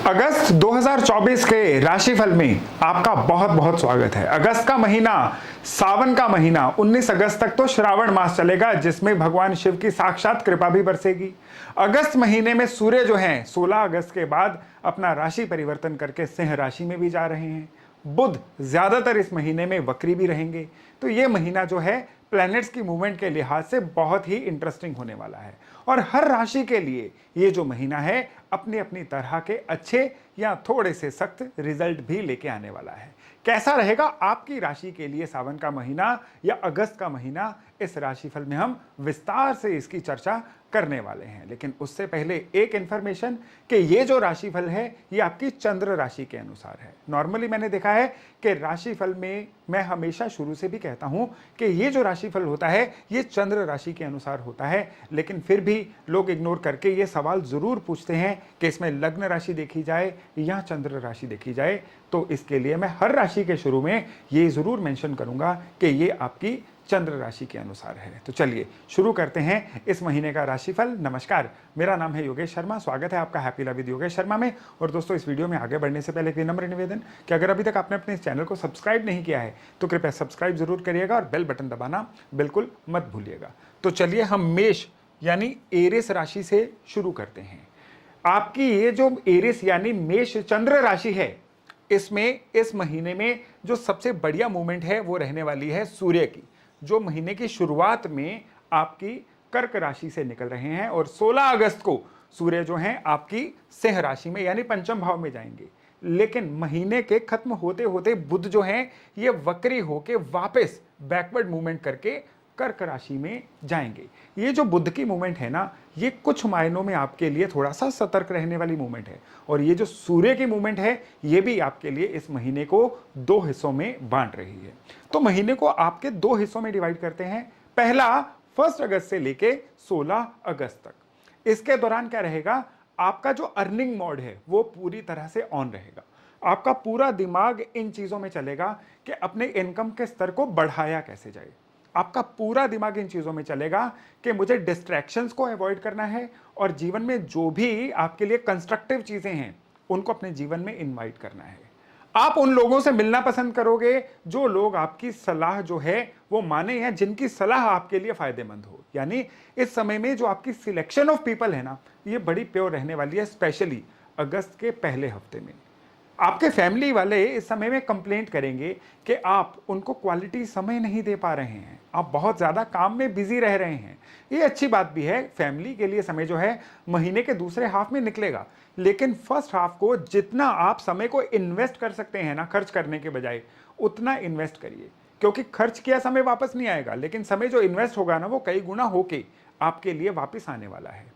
अगस्त 2024 के राशिफल में आपका बहुत बहुत स्वागत है। अगस्त का महीना सावन का महीना 19 अगस्त तक तो श्रावण मास चलेगा, जिसमें भगवान शिव की साक्षात कृपा भी बरसेगी। अगस्त महीने में सूर्य जो हैं 16 अगस्त के बाद अपना राशि परिवर्तन करके सिंह राशि में भी जा रहे हैं। बुध ज्यादातर इस महीने में वक्री भी रहेंगे। तो ये महीना जो है प्लैनेट्स की मूवमेंट के लिहाज से बहुत ही इंटरेस्टिंग होने वाला है और हर राशि के लिए ये जो महीना है अपनी अपनी तरह के अच्छे या थोड़े से सख्त रिजल्ट भी लेके आने वाला है। कैसा रहेगा आपकी राशि के लिए सावन का महीना या अगस्त का महीना, इस राशिफल में हम विस्तार से इसकी चर्चा करने वाले हैं। लेकिन उससे पहले एक इंफॉर्मेशन कि ये जो राशिफल है ये आपकी चंद्र राशि के अनुसार है। नॉर्मली मैंने देखा है कि राशिफल में मैं हमेशा शुरू से भी कहता हूं कि ये जो राशिफल होता है ये चंद्र राशि के अनुसार होता है, लेकिन फिर भी लोग इग्नोर करके ये सवाल जरूर पूछते हैं कि इसमें लग्न राशि देखी जाए या चंद्र राशि देखी जाए। तो इसके लिए मैं हर राशि के शुरू में ये जरूर मेंशन करूंगा कि ये आपकी चंद्र राशि के अनुसार है। तो चलिए शुरू करते हैं इस महीने का राशिफल। नमस्कार, मेरा नाम है योगेश शर्मा। स्वागत है आपका happy love with Yogesh Sharma में। और दोस्तों, इस वीडियो में आगे बढ़ने से पहले एक विनम्र निवेदन कि अगर अभी तक आपने अपने इस चैनल को सब्सक्राइब नहीं किया है तो कृपया सब्सक्राइब जरूर करिएगा और बेल बटन दबाना बिल्कुल मत भूलिएगा। तो चलिए हम मेष यानी एरिस राशि से शुरू करते हैं। आपकी ये जो एरिस यानी मेष चंद्र राशि है, इसमें इस महीने में जो सबसे बढ़िया मूवमेंट है वो रहने वाली है सूर्य की, जो महीने की शुरुआत में आपकी कर्क राशि से निकल रहे हैं और 16 अगस्त को सूर्य जो हैं आपकी सिंह राशि में यानी पंचम भाव में जाएंगे। लेकिन महीने के खत्म होते होते बुध जो हैं ये वक्री होके वापस बैकवर्ड मूवमेंट करके कर्क राशि में जाएंगे। ये जो बुध की मूवमेंट है ना, ये कुछ मायनों में आपके लिए थोड़ा सा सतर्क रहने वाली मूवमेंट है। और ये जो सूर्य की मूवमेंट है ये भी आपके लिए इस महीने को दो हिस्सों में बांट रही है। तो महीने को आपके दो हिस्सों में डिवाइड करते हैं। पहला 1 अगस्त से लेके 16 अगस्त तक। इसके दौरान क्या रहेगा, आपका जो अर्निंग मोड है वो पूरी तरह से ऑन रहेगा। आपका पूरा दिमाग इन चीजों में चलेगा कि अपने इनकम के स्तर को बढ़ाया कैसे जाए। आपका पूरा दिमाग इन चीजों में चलेगा कि मुझे डिस्ट्रैक्शंस को अवॉइड करना है और जीवन में जो भी आपके लिए कंस्ट्रक्टिव चीजें हैं उनको अपने जीवन में इनवाइट करना है। आप उन लोगों से मिलना पसंद करोगे जो लोग आपकी सलाह जो है वो माने या जिनकी सलाह आपके लिए फायदेमंद हो। यानी इस समय में जो आपकी सिलेक्शन ऑफ पीपल है ना, ये बड़ी प्योर रहने वाली है, स्पेशली अगस्त के पहले हफ्ते में। आपके फैमिली वाले इस समय में कंप्लेंट करेंगे कि आप उनको क्वालिटी समय नहीं दे पा रहे हैं, आप बहुत ज़्यादा काम में बिजी रह रहे हैं। ये अच्छी बात भी है, फैमिली के लिए समय जो है महीने के दूसरे हाफ में निकलेगा। लेकिन फर्स्ट हाफ को जितना आप समय को इन्वेस्ट कर सकते हैं ना, खर्च करने के बजाय उतना इन्वेस्ट करिए, क्योंकि खर्च किया समय वापस नहीं आएगा, लेकिन समय जो इन्वेस्ट होगा ना वो कई गुना होके आपके लिए वापस आने वाला है।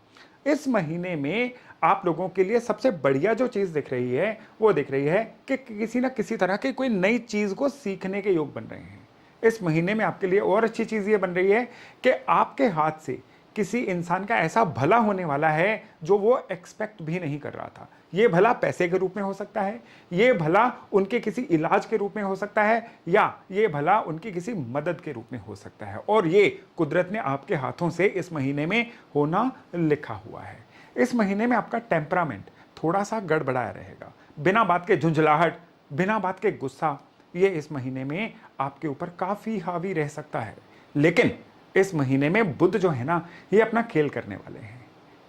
इस महीने में आप लोगों के लिए सबसे बढ़िया जो चीज दिख रही है वो दिख रही है कि किसी ना किसी तरह की कोई नई चीज को सीखने के योग बन रहे हैं। इस महीने में आपके लिए और अच्छी चीज ये बन रही है कि आपके हाथ से किसी इंसान का ऐसा भला होने वाला है जो वो एक्सपेक्ट भी नहीं कर रहा था। ये भला पैसे के रूप में हो सकता है, ये भला उनके किसी इलाज के रूप में हो सकता है, या ये भला उनकी किसी मदद के रूप में हो सकता है। और ये कुदरत ने आपके हाथों से इस महीने में होना लिखा हुआ है। इस महीने में आपका टेम्परामेंट थोड़ा सा गड़बड़ाया रहेगा। बिना बात के झुंझलाहट, बिना बात के गुस्सा, ये इस महीने में आपके ऊपर काफी हावी रह सकता है। लेकिन इस महीने में बुध जो है ना ये अपना खेल करने वाले हैं।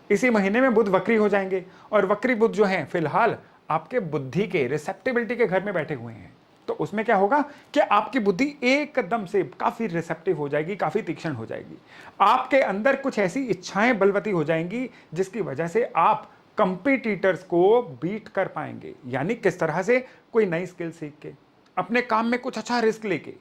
इसी महीने में बुध वक्री हो जाएंगे और वक्री बुध जो हैं फिलहाल आपके बुद्धि के रिसेप्टिबिलिटी के घर में बैठे हुए हैं। तो उसमें क्या होगा कि आपकी बुद्धि एकदम से काफी रिसेप्टिव हो जाएगी, काफी तीक्ष्ण हो जाएगी। आपके अंदर कुछ ऐसी इच्छाएं बलवती हो जाएंगी जिसकी वजह से आप कंपटीटर्स को बीट कर पाएंगे। यानी किस तरह से, कोई नई स्किल सीख के, अपने काम में कुछ अच्छा रिस्क लेके,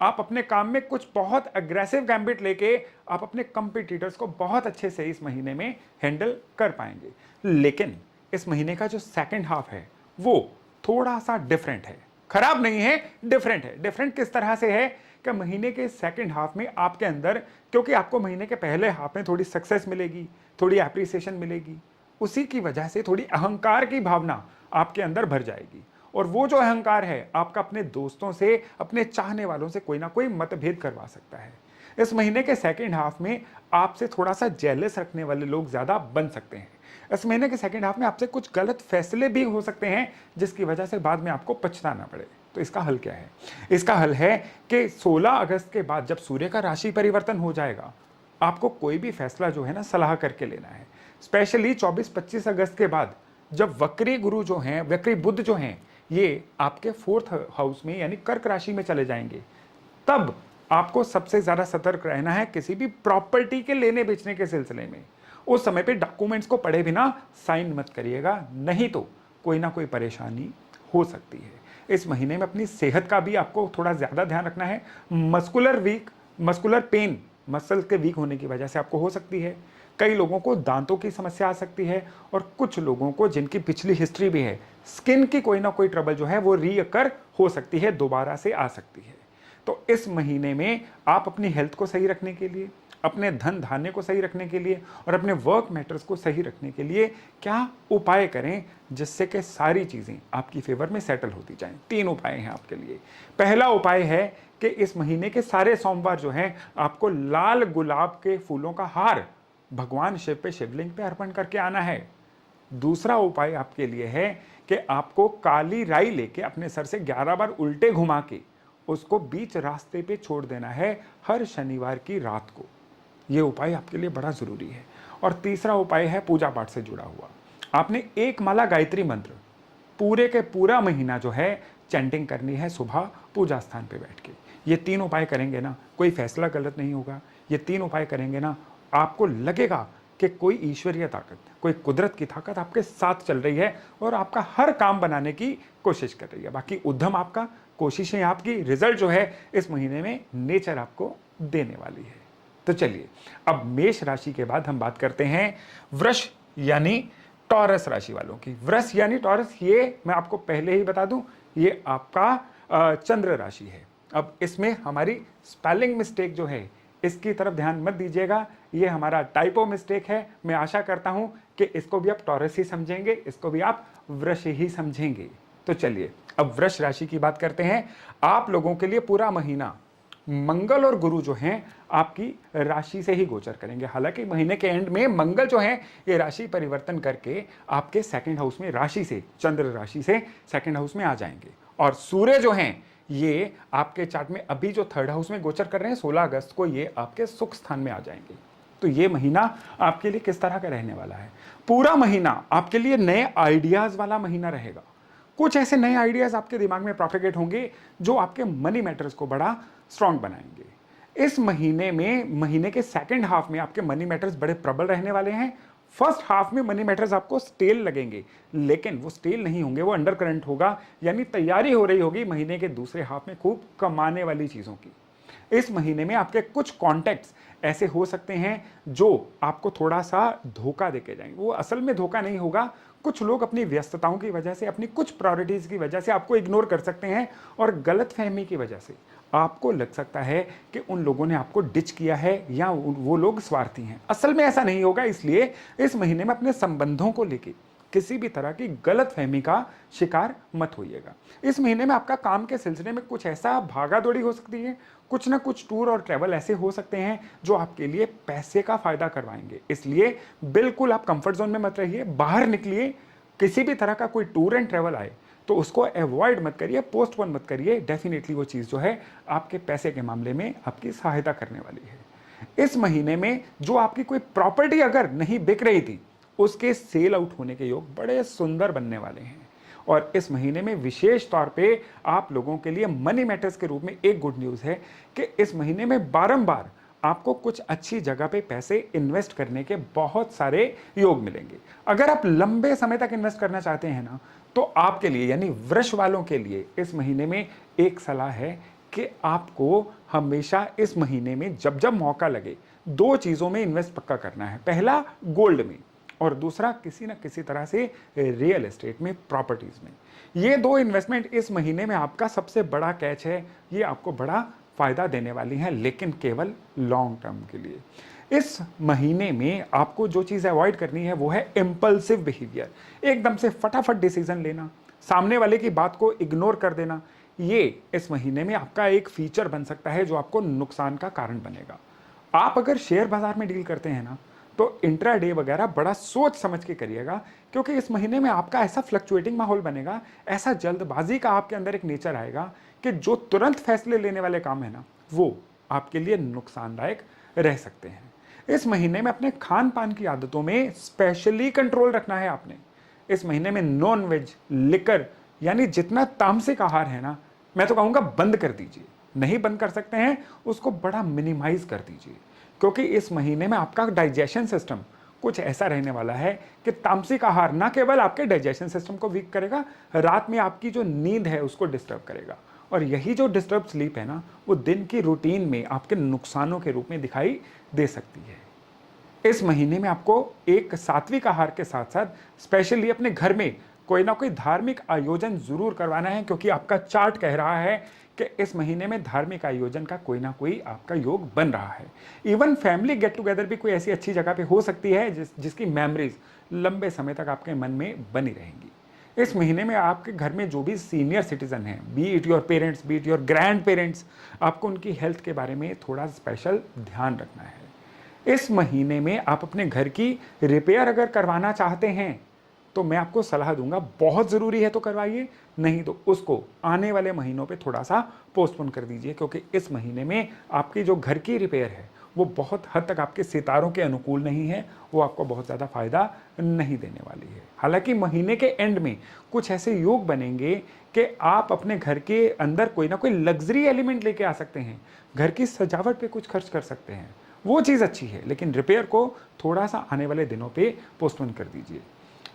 आप अपने काम में कुछ बहुत अग्रेसिव गैम्बिट लेके आप अपने कंपटीटर्स को बहुत अच्छे से इस महीने में हैंडल कर पाएंगे। लेकिन इस महीने का जो सेकंड हाफ है वो थोड़ा सा डिफरेंट है। खराब नहीं है, डिफरेंट है। डिफरेंट किस तरह से है कि महीने के सेकंड हाफ में आपके अंदर, क्योंकि आपको महीने के पहले हाफ में थोड़ी सक्सेस मिलेगी, थोड़ी एप्रिसिएशन मिलेगी, उसी की वजह से थोड़ी अहंकार की भावना आपके अंदर भर जाएगी। और वो जो अहंकार है आपका अपने दोस्तों से, अपने चाहने वालों से कोई ना कोई मतभेद करवा सकता है। इस महीने के सेकंड हाफ में आपसे थोड़ा सा जेलस रखने वाले लोग ज्यादा बन सकते हैं। इस महीने के सेकंड हाफ में आपसे कुछ गलत फैसले भी हो सकते हैं जिसकी वजह से बाद में आपको पछताना पड़े। तो इसका हल क्या है? इसका हल है कि 16 अगस्त के बाद जब सूर्य का राशि परिवर्तन हो जाएगा, आपको कोई भी फैसला जो है ना सलाह करके लेना है। स्पेशली 24-25 अगस्त के बाद जब वक्री गुरु जो हैं, वक्री बुध जो हैं, ये आपके 4th हाउस में यानी कर्क राशि में चले जाएंगे, तब आपको सबसे ज्यादा सतर्क रहना है किसी भी प्रॉपर्टी के लेने बेचने के सिलसिले में। उस समय पे डॉक्यूमेंट्स को पढ़े बिना साइन मत करिएगा, नहीं तो कोई ना कोई परेशानी हो सकती है। इस महीने में अपनी सेहत का भी आपको थोड़ा ज्यादा ध्यान रखना है। मस्कुलर पेन, मसल के वीक होने की वजह से आपको हो सकती है। कई लोगों को दांतों की समस्या आ सकती है और कुछ लोगों को जिनकी पिछली हिस्ट्री भी है, स्किन की कोई ना कोई ट्रबल जो है वो रीअकर हो सकती है, दोबारा से आ सकती है। तो इस महीने में आप अपनी हेल्थ को सही रखने के लिए, अपने धन धान्य को सही रखने के लिए और अपने वर्क मैटर्स को सही रखने के लिए क्या उपाय करें जिससे कि सारी चीजें आपकी फेवर में सेटल होती जाएं। 3 उपाय हैं आपके लिए। पहला उपाय है कि इस महीने के सारे सोमवार जो हैं आपको लाल गुलाब के फूलों का हार भगवान शिव पे, शिवलिंग पे अर्पण करके आना है। दूसरा उपाय आपके लिए है कि आपको काली राई लेके अपने सर से 11 बार उल्टे घुमा के उसको बीच रास्ते पे छोड़ देना है हर शनिवार की रात को। यह उपाय आपके लिए बड़ा जरूरी है। और तीसरा उपाय है पूजा पाठ से जुड़ा हुआ। आपने एक माला गायत्री मंत्र पूरे के पूरा महीना जो है चैंटिंग करनी है सुबह पूजा स्थान पे बैठ के। ये 3 उपाय करेंगे ना, कोई फैसला गलत नहीं होगा। ये 3 उपाय करेंगे ना, आपको लगेगा कि कोई ईश्वरीय ताकत, कोई कुदरत की ताकत आपके साथ चल रही है और आपका हर काम बनाने की कोशिश कर रही है। बाकी उद्यम आपका, कोशिशें आपकी, रिजल्ट जो है इस महीने में नेचर आपको देने वाली है। तो चलिए अब मेष राशि के बाद हम बात करते हैं वृष यानी टॉरस राशि वालों की। वृष यानी टॉरस, ये मैं आपको पहले ही बता दूं, ये आपका चंद्र राशि है। अब इसमें हमारी स्पेलिंग मिस्टेक जो है इसकी तरफ ध्यान मत दीजिएगा, ये हमारा टाइपो मिस्टेक है। मैं आशा करता हूं कि इसको भी आप टॉरस ही समझेंगे, इसको भी आप वृष ही समझेंगे। तो चलिए अब वृष राशि की बात करते हैं। आप लोगों के लिए पूरा महीना मंगल और गुरु जो हैं आपकी राशि से ही गोचर करेंगे। हालांकि महीने के एंड में मंगल जो है ये राशि परिवर्तन करके आपके 2nd हाउस में, राशि से, चंद्र राशि से 2nd हाउस में आ जाएंगे। और सूर्य जो हैं ये आपके चार्ट में अभी जो 3rd हाउस में गोचर कर रहे हैं 16 अगस्त को ये आपके सुख स्थान में आ जाएंगे। तो ये महीना आपके लिए किस तरह का रहने वाला है? पूरा महीना आपके लिए नए आइडियाज वाला महीना रहेगा। कुछ ऐसे नए आइडियाज आपके दिमाग में प्रोपेगेट होंगे जो आपके मनी मैटर्स को बड़ा स्ट्रांग बनाएंगे। इस महीने में, महीने के 2nd हाफ में आपके मनी मैटर्स बड़े प्रबल रहने वाले हैं। 1st हाफ में मनी मैटर्स आपको स्टेल लगेंगे, लेकिन वो स्टेल नहीं होंगे, वो अंडर करंट होगा, यानी तैयारी हो रही होगी महीने के दूसरे हाफ में खूब कमाने वाली चीजों की। इस महीने में आपके कुछ कॉन्टैक्ट्स ऐसे हो सकते हैं जो आपको थोड़ा सा धोखा देके जाएंगे। वो असल में धोखा नहीं होगा, कुछ लोग अपनी व्यस्तताओं की वजह से, अपनी कुछ प्रायोरिटीज की वजह से आपको इग्नोर कर सकते हैं और गलतफहमी की वजह से आपको लग सकता है कि उन लोगों ने आपको डिच किया है या वो लोग स्वार्थी हैं। असल में ऐसा नहीं होगा। इसलिए इस महीने में अपने संबंधों को लेके किसी भी तरह की गलतफहमी का शिकार मत होइएगा। इस महीने में आपका काम के सिलसिले में कुछ ऐसा भागा दौड़ी हो सकती है, कुछ ना कुछ टूर और ट्रैवल ऐसे हो सकते हैं जो आपके लिए पैसे का फायदा करवाएंगे। इसलिए बिल्कुल आप कंफर्ट जोन में मत रहिए, बाहर निकलिए। किसी भी तरह का कोई टूर एंड ट्रैवल आए तो उसको अवॉइड मत करिए, पोस्टपोन मत करिए। डेफिनेटली वो चीज़ जो है आपके पैसे के मामले में आपकी सहायता करने वाली है। इस महीने में जो आपकी कोई प्रॉपर्टी अगर नहीं बिक रही थी, उसके सेल आउट होने के योग बड़े सुंदर बनने वाले हैं। और इस महीने में विशेष तौर पे आप लोगों के लिए मनी मैटर्स के रूप में एक गुड न्यूज़ है कि इस महीने में बारंबार आपको कुछ अच्छी जगह पे पैसे इन्वेस्ट करने के बहुत सारे योग मिलेंगे। अगर आप लंबे समय तक इन्वेस्ट करना चाहते हैं ना, तो आपके लिए यानी वृष वालों के लिए इस महीने में एक सलाह है कि आपको हमेशा इस महीने में जब जब मौका लगे 2 चीज़ों में इन्वेस्ट पक्का करना है। पहला गोल्ड में और दूसरा किसी न किसी तरह से रियल एस्टेट में, प्रॉपर्टीज में। ये 2 इन्वेस्टमेंट इस महीने में आपका सबसे बड़ा कैच है। ये आपको बड़ा फायदा देने वाली हैं, लेकिन केवल लॉन्ग टर्म के लिए। इस महीने में आपको जो चीज़ अवॉइड करनी है वो है इम्पल्सिव बिहेवियर। एकदम से फटाफट डिसीजन लेना, सामने वाले की बात को इग्नोर कर देना, ये इस महीने में आपका एक फीचर बन सकता है जो आपको नुकसान का कारण बनेगा। आप अगर शेयर बाजार में डील करते हैं ना, तो इंट्राडे वगैरह बड़ा सोच समझ के करिएगा, क्योंकि इस महीने में आपका ऐसा फ्लक्चुएटिंग माहौल बनेगा, ऐसा जल्दबाजी का आपके अंदर एक नेचर आएगा कि जो तुरंत फैसले लेने वाले काम है ना, वो आपके लिए नुकसानदायक रह सकते हैं। इस महीने में अपने खान पान की आदतों में स्पेशली कंट्रोल रखना है आपने। इस महीने में नॉन वेज, लिकर यानी जितना तामसिक आहार है ना, मैं तो कहूंगा बंद कर दीजिए। नहीं बंद कर सकते हैं, उसको बड़ा मिनिमाइज कर दीजिए, क्योंकि इस महीने में आपका डाइजेशन सिस्टम कुछ ऐसा रहने वाला है कि तामसिक आहार ना केवल आपके डाइजेशन सिस्टम को वीक करेगा, रात में आपकी जो नींद है उसको डिस्टर्ब करेगा। और यही जो डिस्टर्ब स्लीप है ना, वो दिन की रूटीन में आपके नुकसानों के रूप में दिखाई दे सकती है। इस महीने में आपको एक सात्विक आहार के साथ साथ स्पेशली अपने घर में कोई ना कोई धार्मिक आयोजन जरूर करवाना है, क्योंकि आपका चार्ट कह रहा है कि इस महीने में धार्मिक आयोजन का कोई ना कोई आपका योग बन रहा है। इवन फैमिली गेट टुगेदर भी कोई ऐसी अच्छी जगह पे हो सकती है जिसकी मेमोरीज लंबे समय तक आपके मन में बनी रहेंगी। इस महीने में आपके घर में जो भी सीनियर सिटीजन हैं, B it your parents, B it your grand parents, आपको उनकी हेल्थ के बारे में थोड़ा स्पेशल ध्यान रखना है। इस महीने में आप अपने घर की रिपेयर अगर करवाना चाहते हैं तो मैं आपको सलाह दूंगा, बहुत ज़रूरी है तो करवाइए, नहीं तो उसको आने वाले महीनों पे थोड़ा सा पोस्टपोन कर दीजिए, क्योंकि इस महीने में आपकी जो घर की रिपेयर है वो बहुत हद तक आपके सितारों के अनुकूल नहीं है, वो आपको बहुत ज़्यादा फायदा नहीं देने वाली है। हालांकि महीने के एंड में कुछ ऐसे योग बनेंगे कि आप अपने घर के अंदर कोई ना कोई लग्जरी एलिमेंट लेके आ सकते हैं, घर की सजावट पे कुछ खर्च कर सकते हैं, वो चीज़ अच्छी है, लेकिन रिपेयर को थोड़ा सा आने वाले दिनों पे पोस्टपोन कर दीजिए।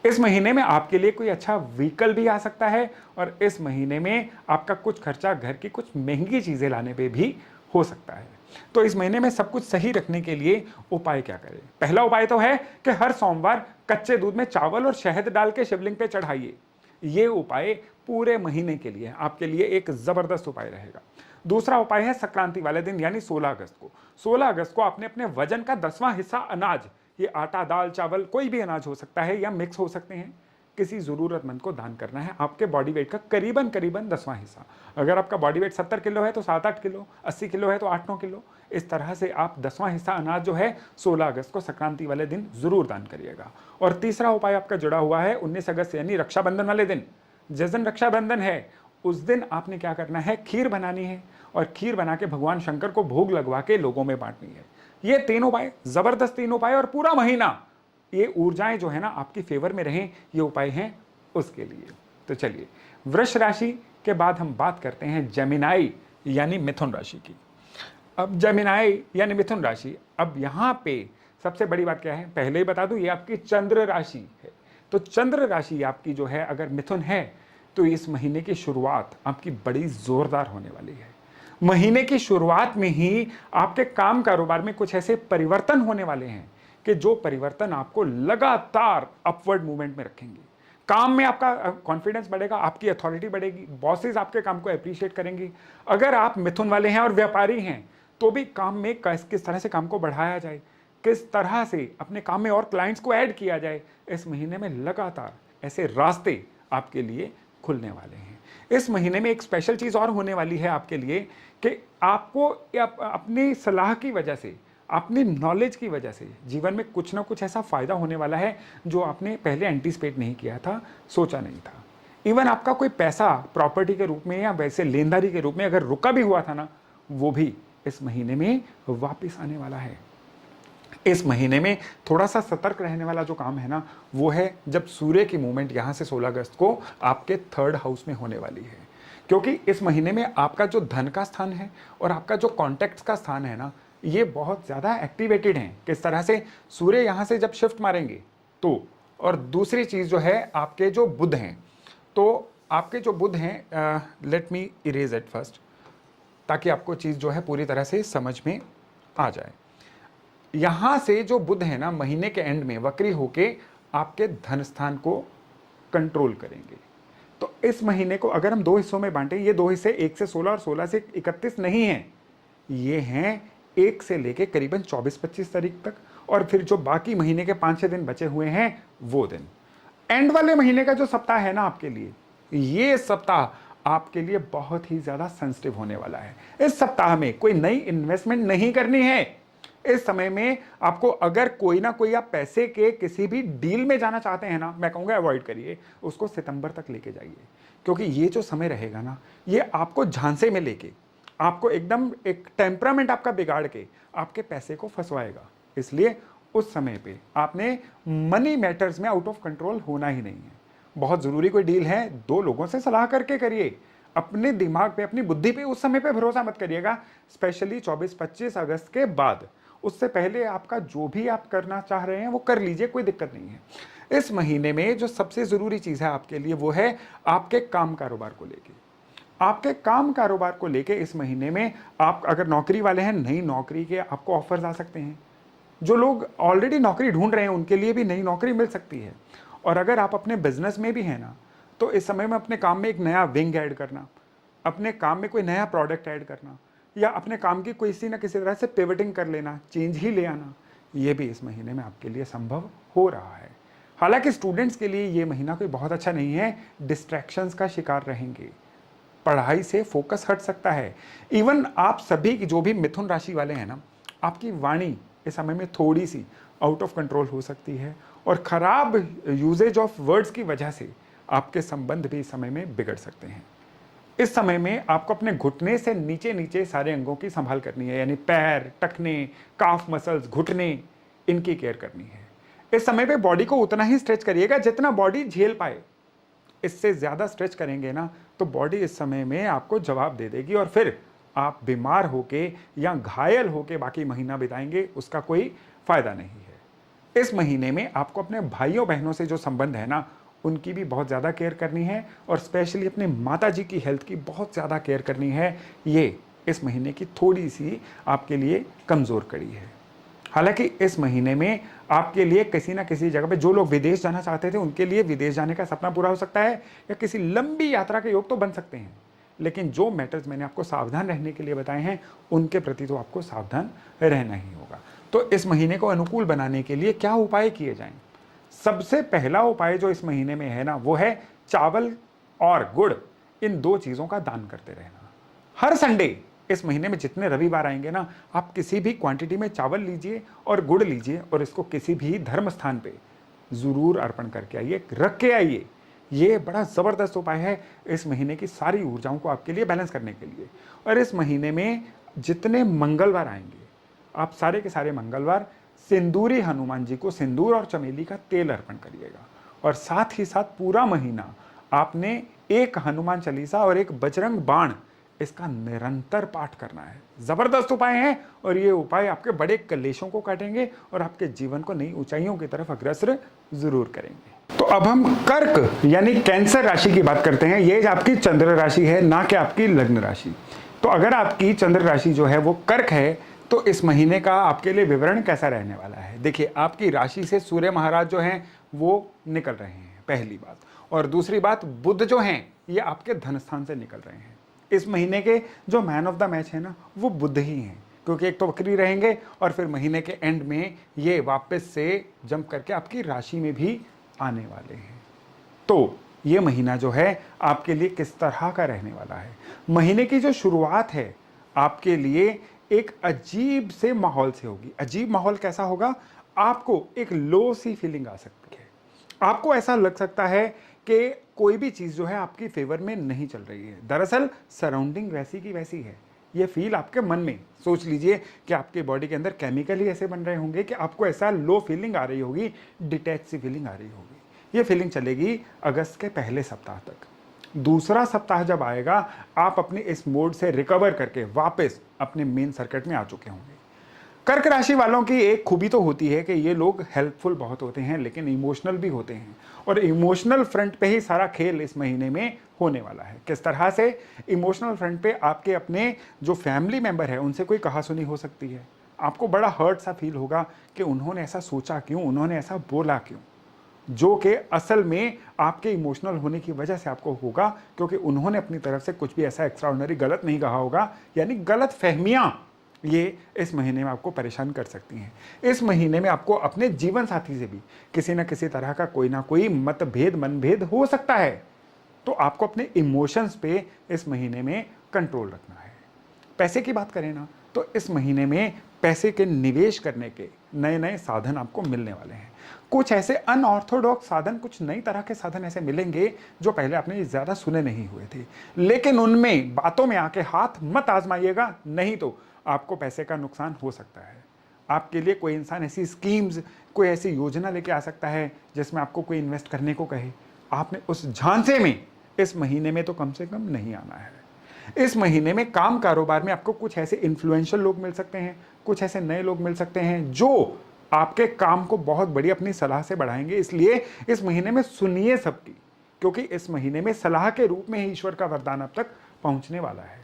इस महीने में आपके लिए कोई अच्छा व्हीकल भी आ सकता है, और इस महीने में आपका कुछ खर्चा घर की कुछ महंगी चीज़ें लाने पे भी हो सकता है। तो इस महीने में सब कुछ सही रखने के लिए उपाय क्या करें? पहला उपाय तो है कि हर सोमवार कच्चे दूध में चावल और शहद डाल के शिवलिंग पे चढ़ाइए। ये उपाय पूरे महीने के लिए आपके लिए एक जबरदस्त उपाय रहेगा। दूसरा उपाय है संक्रांति वाले दिन यानी 16 अगस्त को। 16 अगस्त को आपने अपने वजन का 10वां हिस्सा अनाज, ये आटा, दाल, चावल, कोई भी अनाज हो सकता है या मिक्स हो सकते हैं, किसी जरूरतमंद को दान करना है। आपके बॉडी वेट का करीबन 10वां हिस्सा। अगर आपका बॉडी वेट 70 किलो है तो 7-8 किलो, 80 किलो है तो 8-9 किलो, इस तरह से आप 10वां हिस्सा अनाज जो है 16 अगस्त को संक्रांति वाले दिन जरूर दान करिएगा। और तीसरा उपाय आपका जुड़ा हुआ है 19 अगस्त यानी रक्षाबंधन वाले दिन। जिस दिन रक्षाबंधन है उस दिन आपने क्या करना है, खीर बनानी है, और खीर बना के भगवान शंकर को भोग लगवा के लोगों में बांटनी है। ये 3 उपाय, जबरदस्त 3 उपाय, और पूरा महीना ये ऊर्जाएं जो है ना आपकी फेवर में रहें, ये उपाय हैं उसके लिए। तो चलिए, वृष राशि के बाद हम बात करते हैं जेमिनाई यानी मिथुन राशि की। अब जेमिनाई यानी मिथुन राशि, अब यहां पे सबसे बड़ी बात क्या है, पहले ही बता दूं, ये आपकी चंद्र राशि है। तो चंद्र राशि आपकी जो है अगर मिथुन है तो इस महीने की शुरुआत आपकी बड़ी जोरदार होने वाली है। महीने की शुरुआत में ही आपके काम कारोबार में कुछ ऐसे परिवर्तन होने वाले हैं कि जो परिवर्तन आपको लगातार अपवर्ड मूवमेंट में रखेंगे। काम में आपका कॉन्फिडेंस बढ़ेगा, आपकी अथॉरिटी बढ़ेगी, बॉसेस आपके काम को अप्रिशिएट करेंगे। अगर आप मिथुन वाले हैं और व्यापारी हैं तो भी काम में किस तरह से काम को बढ़ाया जाए, किस तरह से अपने काम में और क्लाइंट्स को ऐड किया जाए, इस महीने में लगातार ऐसे रास्ते आपके लिए खुलने वाले हैं। इस महीने में एक स्पेशल चीज और होने वाली है आपके लिए कि आपको अपनी सलाह की वजह से, अपनी नॉलेज की वजह से जीवन में कुछ ना कुछ ऐसा फायदा होने वाला है जो आपने पहले एंटीसिपेट नहीं किया था, सोचा नहीं था। इवन आपका कोई पैसा प्रॉपर्टी के रूप में या वैसे लेनदारी के रूप में अगर रुका भी हुआ था ना, वो भी इस महीने में वापस आने वाला है। इस महीने में थोड़ा सा सतर्क रहने वाला जो काम है ना, वो है जब सूर्य की मूवमेंट यहां से 16 अगस्त को आपके 3rd हाउस में होने वाली है। क्योंकि इस महीने में आपका जो धन का स्थान है और आपका जो कॉन्टैक्ट्स का स्थान है ना, ये बहुत ज़्यादा एक्टिवेटेड हैं। किस तरह से, सूर्य यहाँ से जब शिफ्ट मारेंगे तो, और दूसरी चीज़ जो है आपके जो बुध हैं, तो आपके जो बुध हैं, let me erase it first ताकि आपको चीज़ जो है पूरी तरह से समझ में आ जाए। यहाँ से जो बुध है ना, महीने के एंड में वक्री होके आपके धन स्थान को कंट्रोल करेंगे। तो इस महीने को अगर हम 2 हिस्सों में बांटें, ये 2 हिस्से 1 से 16 और 16 से 31 नहीं हैं, ये हैं 1 से लेके करीबन 24-25 तारीख तक, और फिर जो बाकी महीने के 5-6 दिन बचे हुए हैं वो दिन। एंड वाले महीने का जो सप्ताह है ना आपके लिए, ये सप्ताह आपके लिए बहुत ही ज्यादा सेंसिटिव होने वाला है। इस सप्ताह में कोई नई इन्वेस्टमेंट नहीं करनी है। इस समय में आपको अगर कोई ना कोई आप पैसे के किसी भी डील में जाना चाहते हैं ना, मैं कहूंगा अवॉइड करिए, उसको सितंबर तक लेके जाइए। क्योंकि ये जो समय रहेगा ना, ये आपको झांसे में लेके, आपको एकदम एक टेम्परामेंट आपका बिगाड़ के आपके पैसे को फंसवाएगा। इसलिए उस समय पे आपने मनी मैटर्स में आउट ऑफ कंट्रोल होना ही नहीं है। बहुत जरूरी कोई डील है, 2 लोगों से सलाह करके करिए। अपने दिमाग पे, अपनी बुद्धि पे उस समय पे भरोसा मत करिएगा, स्पेशली 24-25 अगस्त के बाद। उससे पहले आपका जो भी आप करना चाह रहे हैं वो कर लीजिए, कोई दिक्कत नहीं है। इस महीने में जो सबसे जरूरी चीज है आपके लिए वो है आपके काम कारोबार को लेके। आपके काम कारोबार को लेके इस महीने में आप अगर नौकरी वाले हैं, नई नौकरी के आपको ऑफर्स आ सकते हैं। जो लोग ऑलरेडी नौकरी ढूंढ रहे हैं उनके लिए भी नई नौकरी मिल सकती है। और अगर आप अपने बिजनेस में भी हैं ना, तो इस समय में अपने काम में एक नया विंग ऐड करना, अपने काम में कोई नया प्रोडक्ट ऐड करना, या अपने काम की किसी ना किसी तरह से पिवटिंग कर लेना, चेंज ही ले आना, ये भी इस महीने में आपके लिए संभव हो रहा है। हालांकि स्टूडेंट्स के लिए ये महीना कोई बहुत अच्छा नहीं है, डिस्ट्रैक्शंस का शिकार रहेंगे, पढ़ाई से फोकस हट सकता है। इवन आप सभी जो भी मिथुन राशि वाले हैं ना, आपकी वाणी इस समय में थोड़ी सी आउट ऑफ कंट्रोल हो सकती है, और खराब यूजेज ऑफ वर्ड्स की वजह से आपके संबंध भी इस समय में बिगड़ सकते हैं। इस समय में आपको अपने घुटने से नीचे नीचे सारे अंगों की संभाल करनी है, यानी पैर, टखने, काफ मसल्स, घुटने, इनकी केयर करनी है। इस समय पे बॉडी को उतना ही स्ट्रेच करिएगा जितना बॉडी झेल पाए। इससे ज्यादा स्ट्रेच करेंगे ना तो बॉडी इस समय में आपको जवाब दे देगी, और फिर आप बीमार होके या घायल होके बाकी महीना बिताएंगे, उसका कोई फायदा नहीं है। इस महीने में आपको अपने भाइयों बहनों से जो संबंध है ना, उनकी भी बहुत ज़्यादा केयर करनी है, और स्पेशली अपने माता जी की हेल्थ की बहुत ज़्यादा केयर करनी है। ये इस महीने की थोड़ी सी आपके लिए कमज़ोर कड़ी है। हालांकि इस महीने में आपके लिए किसी ना किसी जगह पे, जो लोग विदेश जाना चाहते थे उनके लिए विदेश जाने का सपना पूरा हो सकता है, या किसी लंबी यात्रा के योग तो बन सकते हैं। लेकिन जो मैटर्स मैंने आपको सावधान रहने के लिए बताए हैं, उनके प्रति तो आपको सावधान रहना ही होगा। तो इस महीने को अनुकूल बनाने के लिए क्या उपाय किए जाएं? सबसे पहला उपाय जो इस महीने में है ना, वो है चावल और गुड़, इन 2 चीजों का दान करते रहना। हर संडे इस महीने में जितने रविवार आएंगे ना, आप किसी भी क्वांटिटी में चावल लीजिए और गुड़ लीजिए, और इसको किसी भी धर्म स्थान पे जरूर अर्पण करके आइए, रख के आइए। ये बड़ा जबरदस्त उपाय है इस महीने की सारी ऊर्जाओं को आपके लिए बैलेंस करने के लिए। और इस महीने में जितने मंगलवार आएंगे, आप सारे के सारे मंगलवार सिंदूरी हनुमान जी को सिंदूर और चमेली का तेल अर्पण करिएगा। और साथ ही साथ पूरा महीना आपने एक हनुमान चालीसा और एक बजरंग बाण, इसका निरंतर पाठ करना है। जबरदस्त उपाय है, और ये उपाय आपके बड़े कलेशों को काटेंगे और आपके जीवन को नई ऊंचाइयों की तरफ अग्रसर जरूर करेंगे। तो अब हम कर्क यानी कैंसर राशि की बात करते हैं। ये आपकी चंद्र राशि है, ना कि आपकी लग्न राशि। तो अगर आपकी चंद्र राशि जो है वो कर्क है, तो इस महीने का आपके लिए विवरण कैसा रहने वाला है? देखिए, आपकी राशि से सूर्य महाराज जो हैं वो निकल रहे हैं, पहली बात। और दूसरी बात, बुध जो हैं ये आपके धन स्थान से निकल रहे हैं। इस महीने के जो मैन ऑफ द मैच है ना, वो बुध ही हैं, क्योंकि एक तो वक्री रहेंगे और फिर महीने के एंड में ये वापस से जंप करके आपकी राशि में भी आने वाले हैं। तो ये महीना जो है आपके लिए किस तरह का रहने वाला है? महीने की जो शुरुआत है आपके लिए एक अजीब से माहौल से होगी। अजीब माहौल कैसा होगा? आपको एक लो सी फीलिंग आ सकती है। आपको ऐसा लग सकता है कि कोई भी चीज जो है आपकी फेवर में नहीं चल रही है। दरअसल सराउंडिंग वैसी की वैसी है। ये फील आपके मन में, सोच लीजिए कि आपके बॉडी के अंदर केमिकल ही ऐसे बन रहे होंगे कि आपको ऐसा लो फीलिंग आ रही होगी, डिटैच सी फीलिंग आ रही होगी। ये फीलिंग चलेगी अगस्त के पहले सप्ताह तक। दूसरा सप्ताह जब आएगा, आप अपने इस मोड से रिकवर करके वापस अपने मेन सर्किट में आ चुके होंगे। कर्क राशि वालों की एक खूबी तो होती है कि ये लोग हेल्पफुल बहुत होते हैं, लेकिन इमोशनल भी होते हैं, और इमोशनल फ्रंट पे ही सारा खेल इस महीने में होने वाला है। किस तरह से? इमोशनल फ्रंट पे आपके अपने जो फैमिली मेंबर है उनसे कोई कहासुनी हो सकती है। आपको बड़ा हर्ट सा फील होगा कि उन्होंने ऐसा सोचा क्यों, उन्होंने ऐसा बोला क्यों, जो कि असल में आपके इमोशनल होने की वजह से आपको होगा, क्योंकि उन्होंने अपनी तरफ से कुछ भी ऐसा एक्स्ट्राऑर्डिनरी गलत नहीं कहा होगा। यानी गलत फहमियां ये इस महीने में आपको परेशान कर सकती हैं। इस महीने में आपको अपने जीवन साथी से भी किसी न किसी तरह का कोई ना कोई मतभेद, मनभेद हो सकता है। तो आपको अपने इमोशंस पे इस महीने में कंट्रोल रखना है। पैसे की बात करें ना, तो इस महीने में पैसे के निवेश करने के नए नए साधन आपको मिलने वाले हैं। कुछ ऐसे अनऑर्थोडॉक्स साधन, कुछ नई तरह के साधन ऐसे मिलेंगे जो पहले आपने ज़्यादा सुने नहीं हुए थे, लेकिन उनमें बातों में आके हाथ मत आजमाइएगा, नहीं तो आपको पैसे का नुकसान हो सकता है। आपके लिए कोई इंसान ऐसी स्कीम्स, कोई ऐसी योजना लेके आ सकता है जिसमें आपको कोई इन्वेस्ट करने को कहे, आपने उस झांसे में इस महीने में तो कम से कम नहीं आना है। इस महीने में काम कारोबार में आपको कुछ ऐसे इन्फ्लुएंशियल लोग मिल सकते हैं, कुछ ऐसे नए लोग मिल सकते हैं जो आपके काम को बहुत बड़ी अपनी सलाह से बढ़ाएंगे। इसलिए इस महीने में सुनिए सबकी, क्योंकि इस महीने में सलाह के रूप में ही ईश्वर का वरदान अब तक पहुंचने वाला है।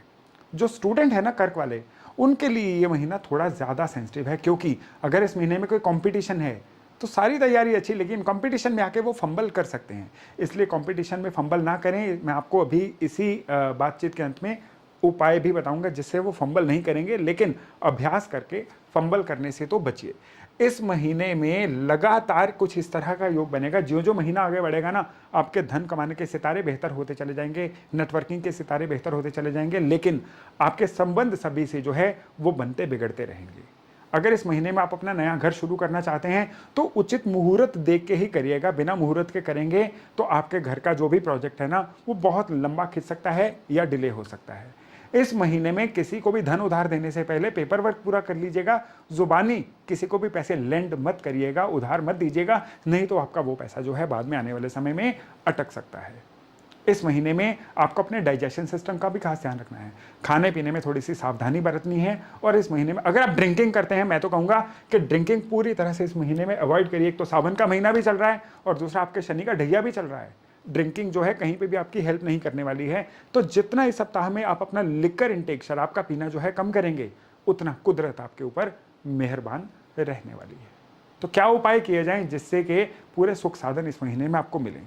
जो स्टूडेंट है ना कर्क वाले, उनके लिए ये महीना थोड़ा ज़्यादा सेंसिटिव है, क्योंकि अगर इस महीने में कोई कंपटीशन है तो सारी तैयारी अच्छी, लेकिन कंपटीशन में आके वो फंबल कर सकते हैं। इसलिए कंपटीशन में फंबल ना करें। मैं आपको अभी इसी बातचीत के अंत में उपाय भी बताऊंगा जिससे वो फंबल नहीं करेंगे, लेकिन अभ्यास करके फंबल करने से तो बचिए। इस महीने में लगातार कुछ इस तरह का योग बनेगा, जो जो महीना आगे बढ़ेगा ना, आपके धन कमाने के सितारे बेहतर होते चले जाएंगे, नेटवर्किंग के सितारे बेहतर होते चले जाएंगे, लेकिन आपके संबंध सभी से जो है वो बनते बिगड़ते रहेंगे। अगर इस महीने में आप अपना नया घर शुरू करना चाहते हैं तो उचित मुहूर्त देख के ही करिएगा। बिना मुहूर्त के करेंगे तो आपके घर का जो भी प्रोजेक्ट है ना, वो बहुत लंबा खिंच सकता है या डिले हो सकता है। इस महीने में किसी को भी धन उधार देने से पहले पेपर वर्क पूरा कर लीजिएगा। जुबानी किसी को भी पैसे लेंड मत करिएगा, उधार मत दीजिएगा, नहीं तो आपका वो पैसा जो है बाद में आने वाले समय में अटक सकता है। इस महीने में आपको अपने डाइजेशन सिस्टम का भी खास ध्यान रखना है। खाने पीने में थोड़ी सी सावधानी बरतनी है। और इस महीने में अगर आप ड्रिंकिंग करते हैं, मैं तो कहूँगा कि ड्रिंकिंग पूरी तरह से इस महीने में अवॉइड करिए। एक तो सावन का महीना भी चल रहा है और दूसरा आपके शनि का ढैया भी चल रहा है। ड्रिंकिंग जो है कहीं पे भी आपकी हेल्प नहीं करने वाली है। तो जितना इस सप्ताह में आप अपना लिकर इंटेक, शराब का पीना जो है कम करेंगे, उतना कुदरत आपके ऊपर मेहरबान रहने वाली है। तो क्या उपाय किए जाएं जिससे कि पूरे सुख साधन इस महीने में आपको मिलें?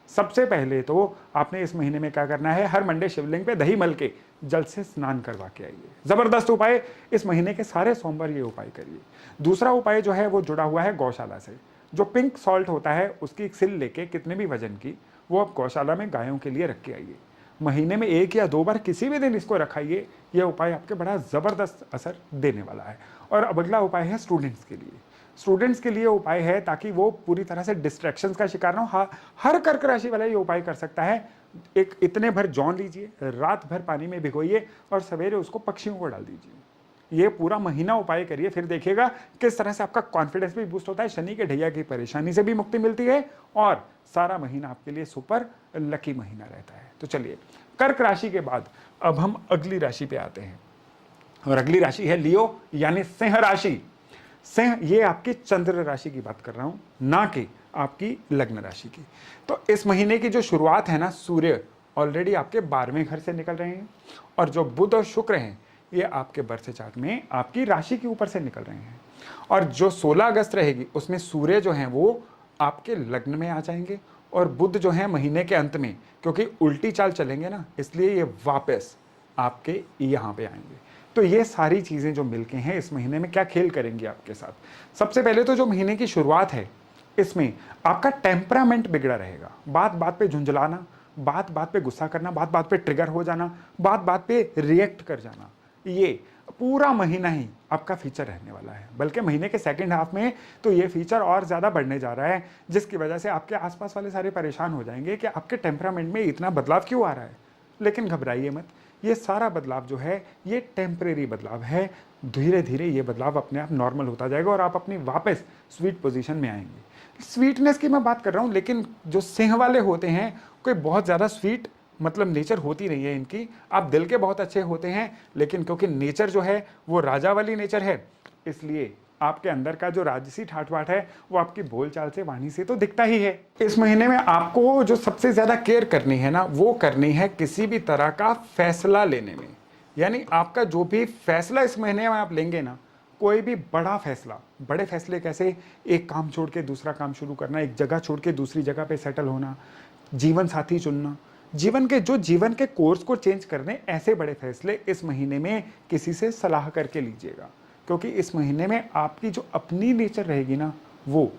सबसे पहले तो आपने इस महीने में क्या करना है, हर मंडे शिवलिंग पे दही मल के जल से स्नान करवा के आइए। जबरदस्त उपाय, इस महीने के सारे सोमवार ये उपाय करिए। दूसरा उपाय जो है वो जुड़ा हुआ है गौशाला से। जो पिंक सॉल्ट होता है उसकी एक सिल लेके, कितने भी वजन की, वो आप गौशाला में गायों के लिए रख के आइए। महीने में 1 या 2 बार किसी भी दिन इसको रखाइए। यह उपाय आपके बड़ा ज़बरदस्त असर देने वाला है। और अब अगला उपाय है स्टूडेंट्स के लिए। स्टूडेंट्स के लिए उपाय है ताकि वो पूरी तरह से डिस्ट्रैक्शंस का शिकार ना हो। हर कर्क राशि वाला ये उपाय कर सकता है। एक इतने भर जौ लीजिए, रात भर पानी में भिगोइए और सवेरे उसको पक्षियों को डाल दीजिए। ये पूरा महीना उपाय करिए, फिर देखिएगा किस तरह से आपका कॉन्फिडेंस भी बूस्ट होता है, शनि के ढैया की परेशानी से भी मुक्ति मिलती है और सारा महीना आपके लिए सुपर लकी महीना रहता है। तो चलिए, कर्क राशि के बाद अब हम अगली राशि पे आते हैं और अगली राशि है लियो यानी सिंह राशि। सिंह, ये आपकी चंद्र राशि की बात कर रहा हूं, ना कि आपकी लग्न राशि की। तो इस महीने की जो शुरुआत है ना, सूर्य ऑलरेडी आपके 12वें घर से निकल रहे हैं और जो बुध और शुक्र हैं ये आपके बर्थ चार्ट में आपकी राशि के ऊपर से निकल रहे हैं। और जो 16 अगस्त रहेगी उसमें सूर्य जो हैं वो आपके लग्न में आ जाएंगे और बुध जो है महीने के अंत में, क्योंकि उल्टी चाल चलेंगे ना, इसलिए ये वापस आपके यहाँ पे आएंगे। तो ये सारी चीज़ें जो मिलके हैं इस महीने में क्या खेल करेंगी आपके साथ। सबसे पहले तो जो महीने की शुरुआत है इसमें आपका टेम्परामेंट बिगड़ा रहेगा। बात बात पे झुंझलाना, बात बात पे गुस्सा करना, बात बात पे ट्रिगर हो जाना, बात बात पे रिएक्ट कर जाना, ये पूरा महीना ही आपका फीचर रहने वाला है। बल्कि महीने के सेकंड हाफ में तो ये फीचर और ज़्यादा बढ़ने जा रहा है, जिसकी वजह से आपके आसपास वाले सारे परेशान हो जाएंगे कि आपके टेम्परामेंट में इतना बदलाव क्यों आ रहा है। लेकिन घबराइए मत, ये सारा बदलाव जो है ये टेम्परेरी बदलाव है। धीरे धीरे ये बदलाव अपने आप नॉर्मल होता जाएगा और आप अपनी वापस स्वीट पोजीशन में आएंगे। स्वीटनेस की मैं बात कर रहा हूँ, लेकिन जो सिंह वाले होते हैं कोई बहुत ज़्यादा स्वीट मतलब नेचर होती नहीं है इनकी। आप दिल के बहुत अच्छे होते हैं, लेकिन क्योंकि नेचर जो है वो राजा वाली नेचर है, इसलिए आपके अंदर का जो राजसी ठाठ बाट है वो आपकी बोलचाल से, वाणी से तो दिखता ही है। इस महीने में आपको जो सबसे ज्यादा केयर करनी है ना, वो करनी है किसी भी तरह का फैसला लेने में। यानी आपका जो भी फैसला इस महीने में आप लेंगे ना, कोई भी बड़ा फैसला, बड़े फैसले कैसे, एक काम छोड़ के दूसरा काम शुरू करना, एक जगह छोड़ के दूसरी जगह पे सेटल होना, जीवन साथी चुनना, जीवन के कोर्स को चेंज करने, ऐसे बड़े फैसले इस महीने में किसी से सलाह करके लीजिएगा। क्योंकि इस महीने में आपकी जो अपनी नेचर रहेगी ना, वो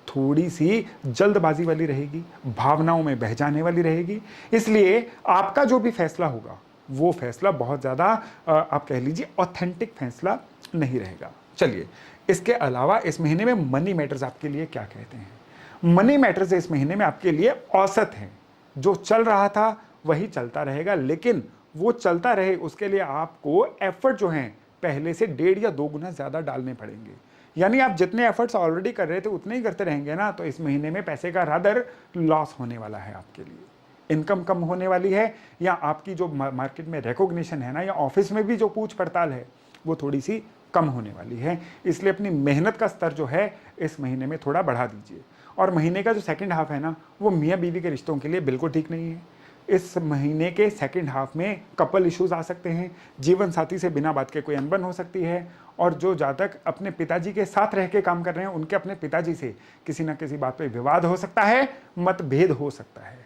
थोड़ी सी जल्दबाजी वाली रहेगी, भावनाओं में बह जाने वाली रहेगी। इसलिए आपका जो भी फैसला होगा वो फैसला बहुत ज़्यादा आप कह लीजिए ऑथेंटिक फैसला नहीं रहेगा। चलिए, इसके अलावा इस महीने में मनी मैटर्स आपके लिए क्या कहते हैं? मनी मैटर्स इस महीने में आपके लिए औसत है। जो चल रहा था वही चलता रहेगा, लेकिन वो चलता रहे उसके लिए आपको एफर्ट जो हैं पहले से 1.5 या 2 गुना ज्यादा डालने पड़ेंगे। यानी आप जितने एफर्ट्स ऑलरेडी कर रहे थे उतने ही करते रहेंगे ना, तो इस महीने में पैसे का रादर लॉस होने वाला है आपके लिए। इनकम कम होने वाली है, या आपकी जो मार्केट में रिकॉग्निशन है ना, या ऑफिस में भी जो पूछ पड़ताल है वो थोड़ी सी कम होने वाली है। इसलिए अपनी मेहनत का स्तर जो है इस महीने में थोड़ा बढ़ा दीजिए। और महीने का जो सेकंड हाफ है ना, वो मियाँ बीवी के रिश्तों के लिए बिल्कुल ठीक नहीं है। इस महीने के सेकंड हाफ में कपल इश्यूज आ सकते हैं, जीवन साथी से बिना बात के कोई अनबन हो सकती है, और जो जातक अपने पिताजी के साथ रह के काम कर रहे हैं उनके अपने पिताजी से किसी ना किसी बात पे विवाद हो सकता है, मतभेद हो सकता है।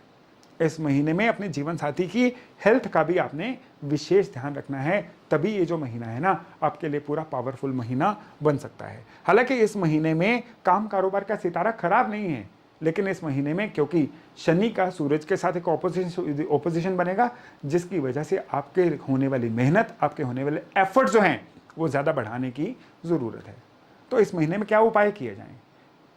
इस महीने में अपने जीवन साथी की हेल्थ का भी आपने विशेष ध्यान रखना है, तभी ये जो महीना है ना आपके लिए पूरा पावरफुल महीना बन सकता है। हालांकि इस महीने में काम कारोबार का सितारा खराब नहीं है, लेकिन इस महीने में क्योंकि शनि का सूरज के साथ एक ओपोजिशन बनेगा, जिसकी वजह से आपके होने वाली मेहनत, आपके होने वाले एफर्ट जो हैं वो ज़्यादा बढ़ाने की ज़रूरत है। तो इस महीने में क्या उपाय किए जाएं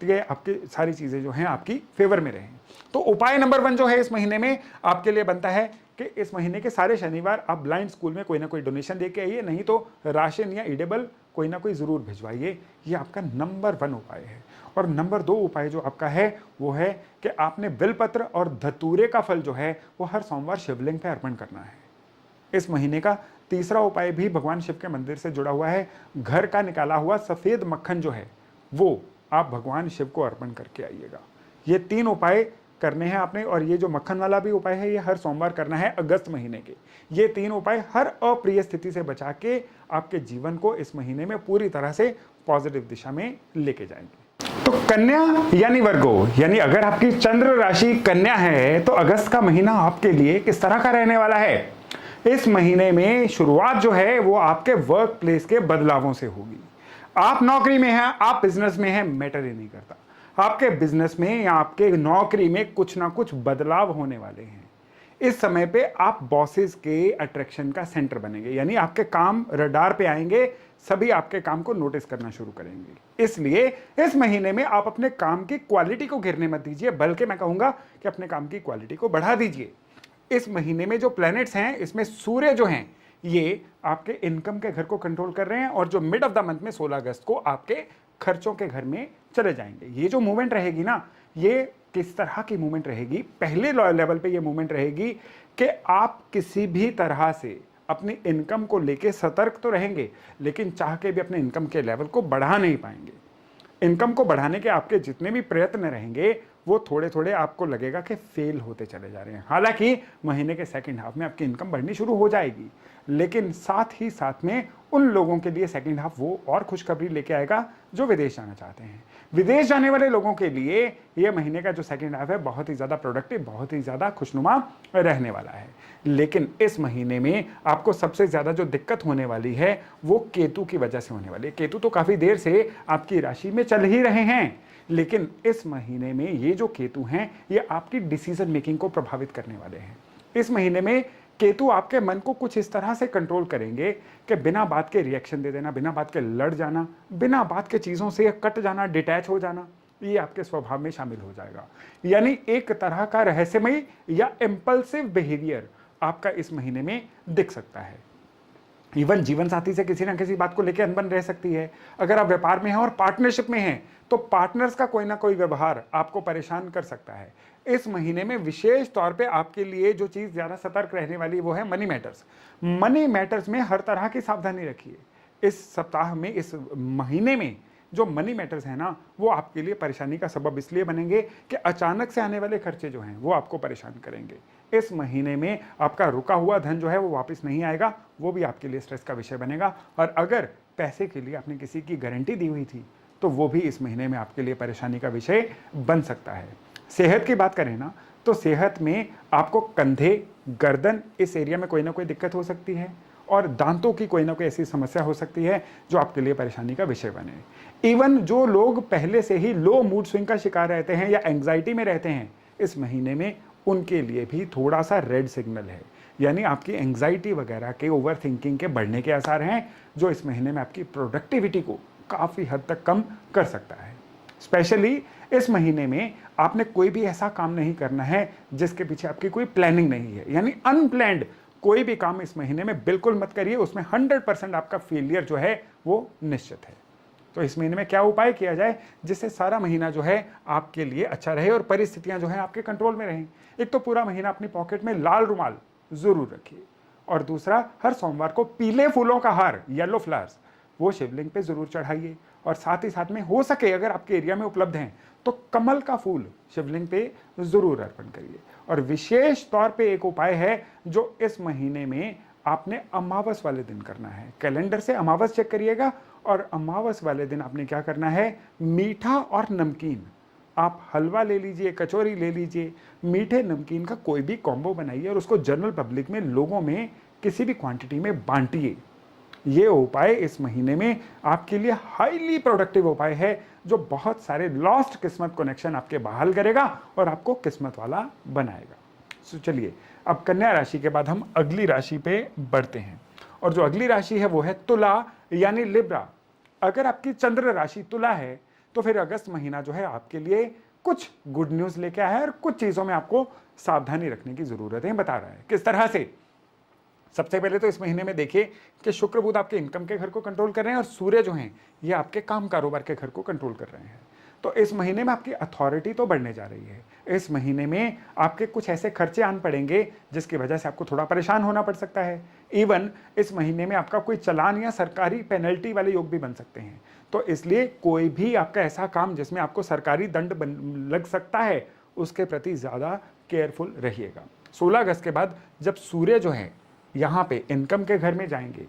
कि आपकी सारी चीज़ें जो हैं आपकी फेवर में रहें? तो उपाय नंबर 1 जो है इस महीने में आपके लिए बनता है कि इस महीने के सारे शनिवार आप ब्लाइंड स्कूल में कोई ना कोई डोनेशन दे के आइए, नहीं तो राशन या ईडेबल कोई ना कोई ज़रूर भिजवाइए। ये आपका नंबर 1 उपाय है। और नंबर 2 उपाय जो आपका है वो है कि आपने बिलपत्र और धतूरे का फल जो है वो हर सोमवार शिवलिंग पे अर्पण करना है। इस महीने का तीसरा उपाय भी भगवान शिव के मंदिर से जुड़ा हुआ है। घर का निकाला हुआ सफ़ेद मक्खन जो है वो आप भगवान शिव को अर्पण करके आइएगा। ये 3 उपाय करने हैं आपने, और ये जो मक्खन वाला भी उपाय है ये हर सोमवार करना है अगस्त महीने के। ये 3 उपाय हर अप्रिय स्थिति से बचा के आपके जीवन को इस महीने में पूरी तरह से पॉजिटिव दिशा में लेके जाएंगे। तो कन्या यानी वर्गो, यानी अगर आपकी चंद्र राशि कन्या है तो अगस्त का महीना आपके लिए किस तरह का रहने वाला है? इस महीने में शुरुआत जो है वो आपके वर्क प्लेस के बदलावों से होगी। आप नौकरी में हैं, आप बिजनेस में हैं, मैटर ही नहीं करता। आपके बिजनेस में या आपके नौकरी में कुछ ना कुछ बदलाव होने वाले हैं। इस समय पे आप बॉसेस के अट्रैक्शन का सेंटर बनेंगे, यानी आपके काम रडार पे आएंगे, सभी आपके काम को नोटिस करना शुरू करेंगे। इसलिए इस महीने में आप अपने काम की क्वालिटी को गिरने मत दीजिए, बल्कि मैं कहूंगा कि अपने काम की क्वालिटी को बढ़ा दीजिए। इस महीने में जो प्लैनेट्स हैं इसमें सूर्य जो हैं ये आपके इनकम के घर को कंट्रोल कर रहे हैं, और जो मिड ऑफ द मंथ में 16 अगस्त को आपके खर्चों के घर में चले जाएंगे। ये जो मूवमेंट रहेगी ना, ये किस तरह की मूवमेंट रहेगी? पहले लेवल पे ये मूवमेंट रहेगी कि आप किसी भी तरह से अपनी इनकम को लेके सतर्क तो रहेंगे, लेकिन चाह के भी अपने इनकम के लेवल को बढ़ा नहीं पाएंगे। इनकम को बढ़ाने के आपके जितने भी प्रयत्न रहेंगे वो थोड़े थोड़े आपको लगेगा कि फेल होते चले जा रहे हैं। हालांकि महीने के सेकंड हाफ में आपकी इनकम बढ़नी शुरू हो जाएगी, लेकिन साथ ही साथ में उन लोगों के लिए सेकंड हाफ वो और खुशखबरी लेके आएगा जो विदेश जाना चाहते हैं। विदेश जाने वाले लोगों के लिए ये महीने का जो सेकंड हाफ है बहुत ही ज़्यादा प्रोडक्टिव, बहुत ही ज़्यादा खुशनुमा रहने वाला है। लेकिन इस महीने में आपको सबसे ज़्यादा जो दिक्कत होने वाली है वो केतु की वजह से होने वाली है। केतु तो काफ़ी देर से आपकी राशि में चल ही रहे हैं, लेकिन इस महीने में ये जो केतु हैं ये आपकी डिसीजन मेकिंग को प्रभावित करने वाले हैं। इस महीने में केतु आपके मन को कुछ इस तरह से कंट्रोल करेंगे कि बिना बात के रिएक्शन दे देना, बिना बात के लड़ जाना, बिना बात के चीज़ों से कट जाना, डिटैच हो जाना, ये आपके स्वभाव में शामिल हो जाएगा। यानी एक तरह का रहस्यमयी या इम्पल्सिव बिहेवियर आपका इस महीने में दिख सकता है। इवन जीवन साथी से किसी ना किसी बात को लेकर अनबन रह सकती है। अगर आप व्यापार में हैं और पार्टनरशिप में हैं तो पार्टनर्स का कोई ना कोई व्यवहार आपको परेशान कर सकता है। इस महीने में विशेष तौर पे आपके लिए जो चीज़ ज़्यादा सतर्क रहने वाली वो है मनी मैटर्स। मनी मैटर्स में हर तरह की सावधानी रखिए। इस सप्ताह में, इस महीने में जो मनी मैटर्स हैं ना वो आपके लिए परेशानी का सबब इसलिए बनेंगे कि अचानक से आने वाले खर्चे जो हैं वो आपको परेशान करेंगे। इस महीने में आपका रुका हुआ धन जो है वो वापस नहीं आएगा, वो भी आपके लिए स्ट्रेस का विषय बनेगा। और अगर पैसे के लिए आपने किसी की गारंटी दी हुई थी तो वो भी इस महीने में आपके लिए परेशानी का विषय बन सकता है। सेहत की बात करें ना तो सेहत में आपको कंधे, गर्दन, इस एरिया में कोई ना कोई दिक्कत हो सकती है, और दांतों की कोई ना कोई ऐसी समस्या हो सकती है जो आपके लिए परेशानी का विषय बने। इवन जो लोग पहले से ही लो मूड स्विंग का शिकार रहते हैं या एंग्जाइटी में रहते हैं, इस महीने में उनके लिए भी थोड़ा सा रेड सिग्नल है। यानी आपकी एंग्जाइटी वगैरह के, ओवर थिंकिंग के बढ़ने के आसार हैं, जो इस महीने में आपकी प्रोडक्टिविटी को काफ़ी हद तक कम कर सकता है। स्पेशली इस महीने में आपने कोई भी ऐसा काम नहीं करना है जिसके पीछे आपकी कोई प्लानिंग नहीं है, यानी अनप्लैंड कोई भी काम इस महीने में बिल्कुल मत करिए, उसमें 100% आपका फेलियर जो है वो निश्चित है। तो इस महीने में क्या उपाय किया जाए जिससे सारा महीना जो है आपके लिए अच्छा रहे और परिस्थितियां जो है आपके कंट्रोल में रहें। एक तो पूरा महीना अपनी पॉकेट में लाल रुमाल जरूर रखिए, और दूसरा हर सोमवार को पीले फूलों का हार, येलो फ्लावर्स, वो शिवलिंग पे जरूर चढ़ाइए। और साथ ही साथ में हो सके अगर आपके एरिया में उपलब्ध हैं तो कमल का फूल शिवलिंग पे जरूर अर्पण करिए। और विशेष तौर पे एक उपाय है जो इस महीने में आपने अमावस वाले दिन करना है। कैलेंडर से अमावस चेक करिएगा, और अमावस वाले दिन आपने क्या करना है, मीठा और नमकीन, आप हलवा ले लीजिए, कचौरी ले लीजिए, मीठे नमकीन का कोई भी कॉम्बो बनाइए और उसको जनरल पब्लिक में, लोगों में किसी भी क्वांटिटी में बांटिए। ये उपाय इस महीने में आपके लिए हाईली प्रोडक्टिव उपाय है जो बहुत सारे लॉस्ट किस्मत कनेक्शन आपके बहाल करेगा और आपको किस्मत वाला बनाएगा। तो चलिए अब कन्या राशि के बाद हम अगली राशि पे बढ़ते हैं, और जो अगली राशि है वो है तुला यानी लिब्रा। अगर आपकी चंद्र राशि तुला है तो फिर अगस्त महीना जो है आपके लिए कुछ गुड न्यूज लेके आया है और कुछ चीजों में आपको सावधानी रखने की जरूरत है। बता रहा है किस तरह से। सबसे पहले तो इस महीने में देखिए कि शुक्र बुध आपके इनकम के घर को कंट्रोल कर रहे हैं और सूर्य जो हैं ये आपके काम कारोबार के घर को कंट्रोल कर रहे हैं। तो इस महीने में आपकी अथॉरिटी तो बढ़ने जा रही है। इस महीने में आपके कुछ ऐसे खर्चे आन पड़ेंगे जिसकी वजह से आपको थोड़ा परेशान होना पड़ सकता है। इवन इस महीने में आपका कोई चालान या सरकारी पेनल्टी वाले योग भी बन सकते हैं। तो इसलिए कोई भी आपका ऐसा काम जिसमें आपको सरकारी दंड लग सकता है उसके प्रति ज़्यादा केयरफुल रहिएगा। 16 अगस्त के बाद जब सूर्य जो है यहाँ पे इनकम के घर में जाएंगे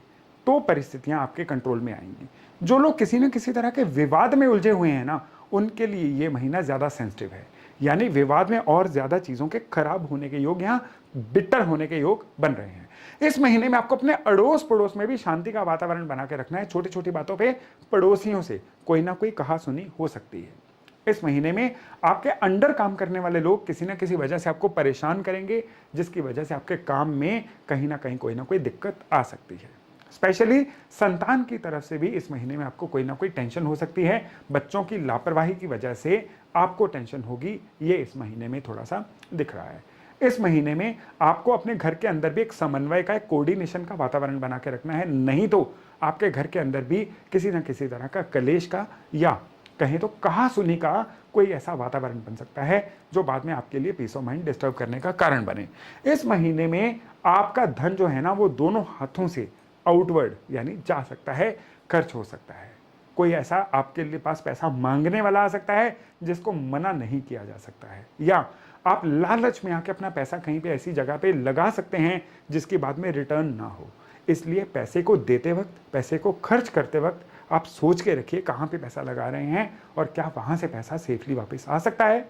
तो परिस्थितियां आपके कंट्रोल में आएंगी। जो लोग किसी न किसी तरह के विवाद में उलझे हुए हैं ना, उनके लिए ये महीना ज़्यादा सेंसिटिव है, यानी विवाद में और ज़्यादा चीज़ों के खराब होने के योग, यहाँ बिटर होने के योग बन रहे हैं। इस महीने में आपको अपने अड़ोस पड़ोस में भी शांति का वातावरण बना के रखना है। छोटी छोटी बातों पे पड़ोसियों से कोई ना कोई कहा सुनी हो सकती है। इस महीने में आपके अंडर काम करने वाले लोग किसी न किसी वजह से आपको परेशान करेंगे, जिसकी वजह से आपके काम में कहीं ना कहीं कोई ना कोई दिक्कत आ सकती है। स्पेशली संतान की तरफ से भी इस महीने में आपको कोई ना कोई टेंशन हो सकती है। बच्चों की लापरवाही की वजह से आपको टेंशन होगी, ये इस महीने में थोड़ा सा दिख रहा है। इस महीने में आपको अपने घर के अंदर भी एक समन्वय का, एक कोऑर्डिनेशन का वातावरण बना के रखना है, नहीं तो आपके घर के अंदर भी किसी न किसी तरह का कलेश का या कहें तो कहा सुनी का कोई ऐसा वातावरण बन सकता है जो बाद में आपके लिए पीस ऑफ माइंड डिस्टर्ब करने का कारण बने। इस महीने में आपका धन जो है ना वो दोनों हाथों से आउटवर्ड यानी जा सकता है, खर्च हो सकता है। कोई ऐसा आपके लिए पास पैसा मांगने वाला आ सकता है जिसको मना नहीं किया जा सकता है, या आप लालच में आके अपना पैसा कहीं पे ऐसी जगह पे लगा सकते हैं जिसकी बाद में रिटर्न ना हो। इसलिए पैसे को देते वक्त, पैसे को खर्च करते वक्त आप सोच के रखिए कहाँ पे पैसा लगा रहे हैं और क्या वहाँ से पैसा सेफली वापस आ सकता है।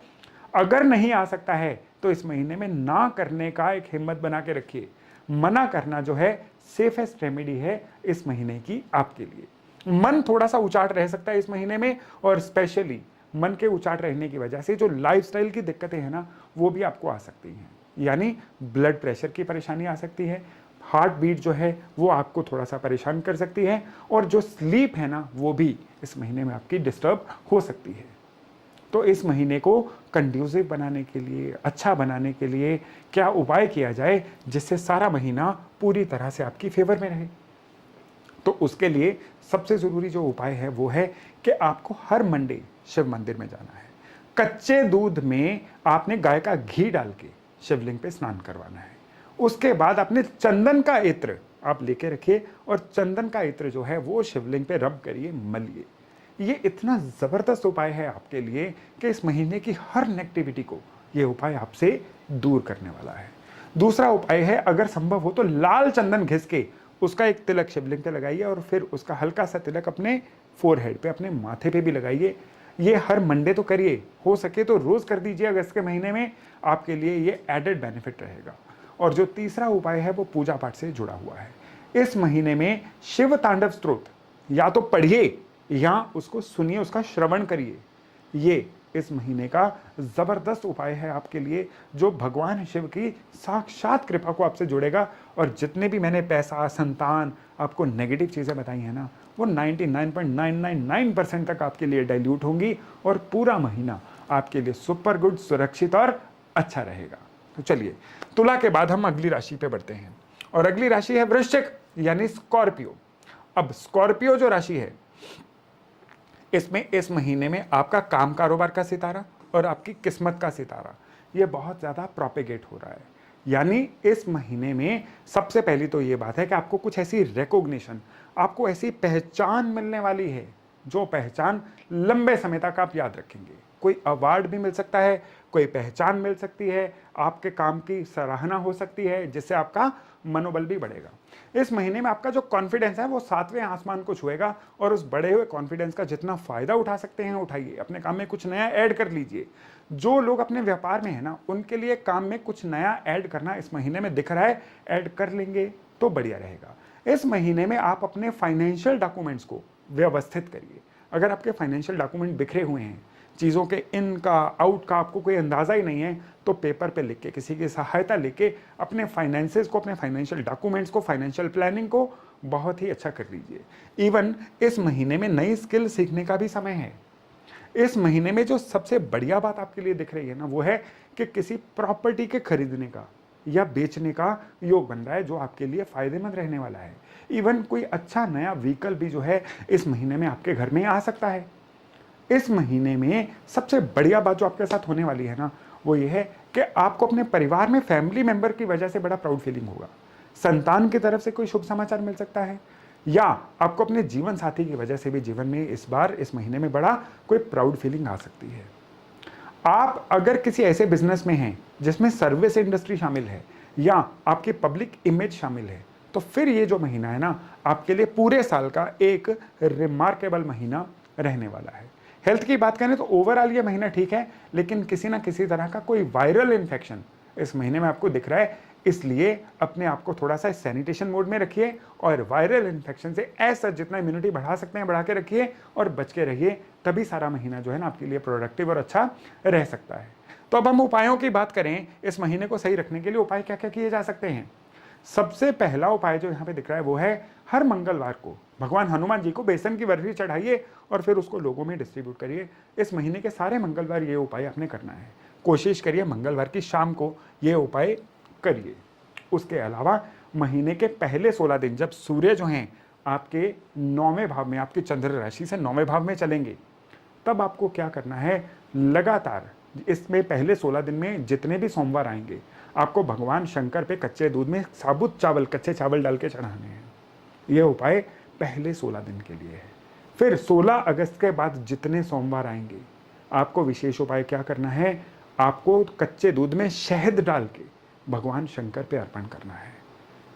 अगर नहीं आ सकता है तो इस महीने में ना करने का एक हिम्मत बना के रखिए। मना करना जो है सेफेस्ट रेमेडी है इस महीने की आपके लिए। मन थोड़ा सा उचाट रह सकता है इस महीने में, और स्पेशली मन के उचाट रहने की वजह से जो लाइफस्टाइल की दिक्कतें हैं ना वो भी आपको आ सकती हैं, यानी ब्लड प्रेशर की परेशानी आ सकती है, हार्ट बीट जो है वो आपको थोड़ा सा परेशान कर सकती है, और जो स्लीप है ना वो भी इस महीने में आपकी डिस्टर्ब हो सकती है। तो इस महीने को कंड्यूसिव बनाने के लिए, अच्छा बनाने के लिए क्या उपाय किया जाए जिससे सारा महीना पूरी तरह से आपकी फेवर में रहे। तो उसके लिए सबसे ज़रूरी जो उपाय है वो है कि आपको हर मंडे शिव मंदिर में जाना है। कच्चे दूध में आपने गाय का घी डाल के शिवलिंग पे स्नान करवाना है। उसके बाद आपने चंदन का इत्र आप लेके रखिए, और चंदन का इत्र जो है वो शिवलिंग पे रब करिए, मलिए। ये इतना ज़बरदस्त उपाय है आपके लिए कि इस महीने की हर नेगेटिविटी को ये उपाय आपसे दूर करने वाला है। दूसरा उपाय है, अगर संभव हो तो लाल चंदन घिस के उसका एक तिलक शिवलिंग पे लगाइए और फिर उसका हल्का सा तिलक अपने फोरहेड पे, अपने माथे पे भी लगाइए। ये हर मंडे तो करिए, हो सके तो रोज़ कर दीजिए अगस्त के महीने में, आपके लिए ये एडेड बेनिफिट रहेगा। और जो तीसरा उपाय है वो पूजा पाठ से जुड़ा हुआ है। इस महीने में शिव तांडव स्तोत्र या तो पढ़िए या उसको सुनिए, उसका श्रवण करिए। ये इस महीने का जबरदस्त उपाय है आपके लिए, जो भगवान शिव की साक्षात कृपा को आपसे जोड़ेगा। और जितने भी मैंने पैसा, संतान, आपको नेगेटिव चीजें बताई हैं ना, वो 99.999% तक आपके लिए डाइल्यूट होंगी और पूरा महीना आपके लिए सुपर गुड, सुरक्षित और अच्छा रहेगा। तो चलिए, तुला के बाद हम अगली राशि पे बढ़ते हैं और अगली राशि है वृश्चिक यानी स्कॉर्पियो। अब स्कॉर्पियो जो राशि है, इसमें इस महीने में आपका काम कारोबार का सितारा और आपकी किस्मत का सितारा ये बहुत ज्यादा प्रोपेगेट हो रहा है। यानी इस महीने में सबसे पहली तो ये बात है कि आपको कुछ ऐसी रिकॉग्निशन, आपको ऐसी पहचान मिलने वाली है जो पहचान लंबे समय तक आप याद रखेंगे। कोई अवार्ड भी मिल सकता है, कोई पहचान मिल सकती है, आपके काम की सराहना हो सकती है, जिससे आपका मनोबल भी बढ़ेगा। इस महीने में आपका जो कॉन्फिडेंस है वो 7वें आसमान को छुएगा और उस बढ़े हुए कॉन्फिडेंस का जितना फायदा उठा सकते हैं उठाइए। अपने काम में कुछ नया ऐड कर लीजिए। जो लोग अपने व्यापार में है ना, उनके लिए काम में कुछ नया ऐड करना इस महीने में दिख रहा है, ऐड कर लेंगे तो बढ़िया रहेगा। इस महीने में आप अपने फाइनेंशियल डॉक्यूमेंट्स को व्यवस्थित करिए। अगर आपके फाइनेंशियल डॉक्यूमेंट बिखरे हुए हैं, चीज़ों के इन का आउट का आपको कोई अंदाज़ा ही नहीं है, तो पेपर पे लिख के, किसी की सहायता लेके अपने फाइनेंसेस को, अपने फाइनेंशियल डॉक्यूमेंट्स को, फाइनेंशियल प्लानिंग को बहुत ही अच्छा कर लीजिए। इवन इस महीने में नई स्किल सीखने का भी समय है। इस महीने में जो सबसे बढ़िया बात आपके लिए दिख रही है ना, वो है कि किसी प्रॉपर्टी के खरीदने का या बेचने का योग बन रहा है, जो आपके लिए फायदेमंद रहने वाला है। इवन कोई अच्छा नया व्हीकल भी जो है इस महीने में आपके घर में आ सकता है। इस महीने में सबसे बढ़िया बात जो आपके साथ होने वाली है ना, वो ये है कि आपको अपने परिवार में फैमिली मेंबर की वजह से बड़ा प्राउड फीलिंग होगा। संतान की तरफ से कोई शुभ समाचार मिल सकता है, या आपको अपने जीवन साथी की वजह से भी जीवन में इस बार इस महीने में बड़ा कोई प्राउड फीलिंग आ सकती है। आप अगर किसी ऐसे बिजनेस में हैं जिसमें सर्विस इंडस्ट्री शामिल है या आपकी पब्लिक इमेज शामिल है, तो फिर ये जो महीना है ना, आपके लिए पूरे साल का एक रिमार्केबल महीना रहने वाला है। हेल्थ की बात करें तो ओवरऑल ये महीना ठीक है, लेकिन किसी ना किसी तरह का कोई वायरल इन्फेक्शन इस महीने में आपको दिख रहा है, इसलिए अपने आप को थोड़ा सा सैनिटेशन मोड में रखिए और वायरल इन्फेक्शन से ऐसा जितना इम्यूनिटी बढ़ा सकते हैं बढ़ा के रखिए और बच के रहिए। तभी सारा महीना जो है ना आपके लिए प्रोडक्टिव और अच्छा रह सकता है। तो अब हम उपायों की बात करें, इस महीने को सही रखने के लिए उपाय क्या क्या किए जा सकते हैं। सबसे पहला उपाय जो यहाँ पे दिख रहा है वो है हर मंगलवार को भगवान हनुमान जी को बेसन की बर्फी चढ़ाइए और फिर उसको लोगों में डिस्ट्रीब्यूट करिए। इस महीने के सारे मंगलवार ये उपाय आपने करना है। कोशिश करिए मंगलवार की शाम को ये उपाय करिए। उसके अलावा महीने के पहले 16 दिन जब सूर्य जो हैं आपके 9वें भाव में, आपकी चंद्र राशि से 9वें भाव में चलेंगे, तब आपको क्या करना है, लगातार इसमें पहले 16 दिन में जितने भी सोमवार आएंगे, आपको भगवान शंकर पे कच्चे दूध में साबुत चावल, कच्चे चावल डाल के चढ़ाने हैं। यह उपाय पहले 16 दिन के लिए है। फिर 16 अगस्त के बाद जितने सोमवार आएंगे, आपको विशेष उपाय क्या करना है, आपको कच्चे दूध में शहद डाल के भगवान शंकर पे अर्पण करना है।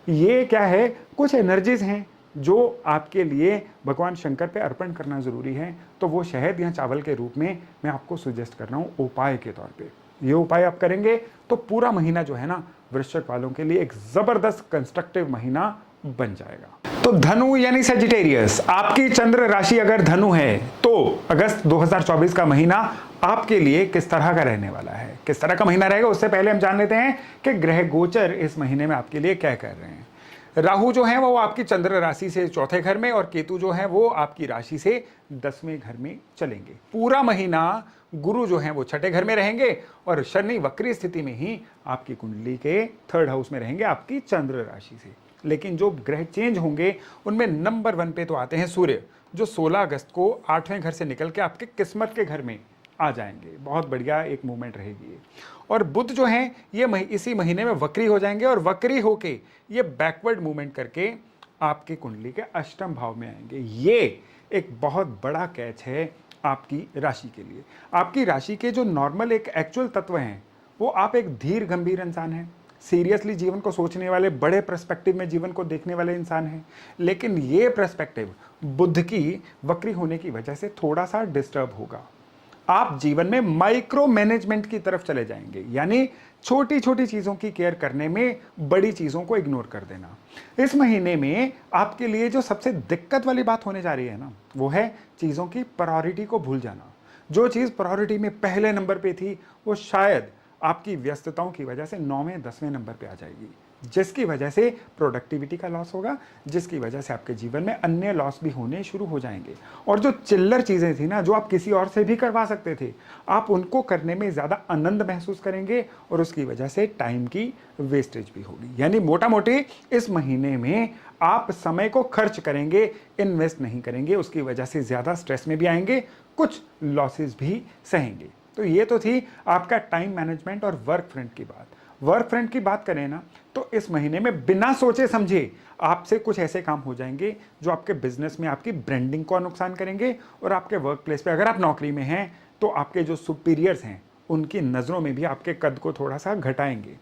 ये क्या है, कुछ एनर्जीज हैं जो आपके लिए भगवान शंकर पे अर्पण करना जरूरी है, तो वो शहद या चावल के रूप में मैं आपको सुजेस्ट कर रहा हूँ उपाय के तौर पे। ये उपाय आप करेंगे तो पूरा महीना जो है ना वृश्चिक वालों के लिए एक जबरदस्त कंस्ट्रक्टिव महीना बन जाएगा। तो धनु यानी सेजिटेरियस, आपकी चंद्र राशि अगर धनु है तो अगस्त 2024 का महीना आपके लिए किस तरह का रहने वाला है, किस तरह का महीना रहेगा, उससे पहले हम जान लेते हैं कि ग्रह गोचर इस महीने में आपके लिए क्या कर रहे हैं। राहु जो है वो आपकी चंद्र राशि से 4थे घर में और केतु जो है वो आपकी राशि से 10वें घर में चलेंगे। पूरा महीना गुरु जो है वो 6ठे घर में रहेंगे और शनि वक्री स्थिति में ही आपकी कुंडली के 3rd हाउस में रहेंगे आपकी चंद्र राशि से। लेकिन जो ग्रह चेंज होंगे उनमें नंबर 1 पे तो आते हैं सूर्य, जो 16 अगस्त को 8वें घर से निकल के आपके किस्मत के घर में आ जाएंगे। बहुत बढ़िया एक मूवमेंट रहेगी। और बुध जो हैं ये इसी महीने में वक्री हो जाएंगे और वक्री होके ये बैकवर्ड मूवमेंट करके आपकी कुंडली के 8वें भाव में आएंगे। ये एक बहुत बड़ा कैच है आपकी राशि के लिए। आपकी राशि के जो नॉर्मल एक एक्चुअल तत्व हैं, वो आप एक धीर गंभीर इंसान हैं, सीरियसली जीवन को सोचने वाले, बड़े पर्सपेक्टिव में जीवन को देखने वाले इंसान हैं। लेकिन ये पर्सपेक्टिव बुध की वक्री होने की वजह से थोड़ा सा डिस्टर्ब होगा। आप जीवन में माइक्रो मैनेजमेंट की तरफ चले जाएंगे, यानी छोटी छोटी चीजों की केयर करने में बड़ी चीजों को इग्नोर कर देना। इस महीने में आपके लिए जो सबसे दिक्कत वाली बात होने जा रही है ना, वो है चीजों की प्रायोरिटी को भूल जाना। जो चीज़ प्रायोरिटी में पहले नंबर पे थी वो शायद आपकी व्यस्तताओं की वजह से 9वें 10वें नंबर पे आ जाएगी, जिसकी वजह से प्रोडक्टिविटी का लॉस होगा, जिसकी वजह से आपके जीवन में अन्य लॉस भी होने शुरू हो जाएंगे। और जो चिल्लर चीज़ें थी ना, जो आप किसी और से भी करवा सकते थे, आप उनको करने में ज़्यादा आनंद महसूस करेंगे और उसकी वजह से टाइम की वेस्टेज भी होगी। यानी मोटा मोटी इस महीने में आप समय को खर्च करेंगे, इन्वेस्ट नहीं करेंगे, उसकी वजह से ज़्यादा स्ट्रेस में भी आएंगे, कुछ लॉसेस भी सहेंगे। तो ये तो थी आपका टाइम मैनेजमेंट और वर्क फ्रंट की बात। वर्क फ्रंट की बात करें ना, तो इस महीने में बिना सोचे समझे आपसे कुछ ऐसे काम हो जाएंगे जो आपके बिजनेस में आपकी ब्रांडिंग को नुकसान करेंगे, और आपके वर्क प्लेस पे अगर आप नौकरी में हैं तो आपके जो सुपीरियर्स हैं उनकी नज़रों में भी आपके कद को थोड़ा सा घटाएंगे।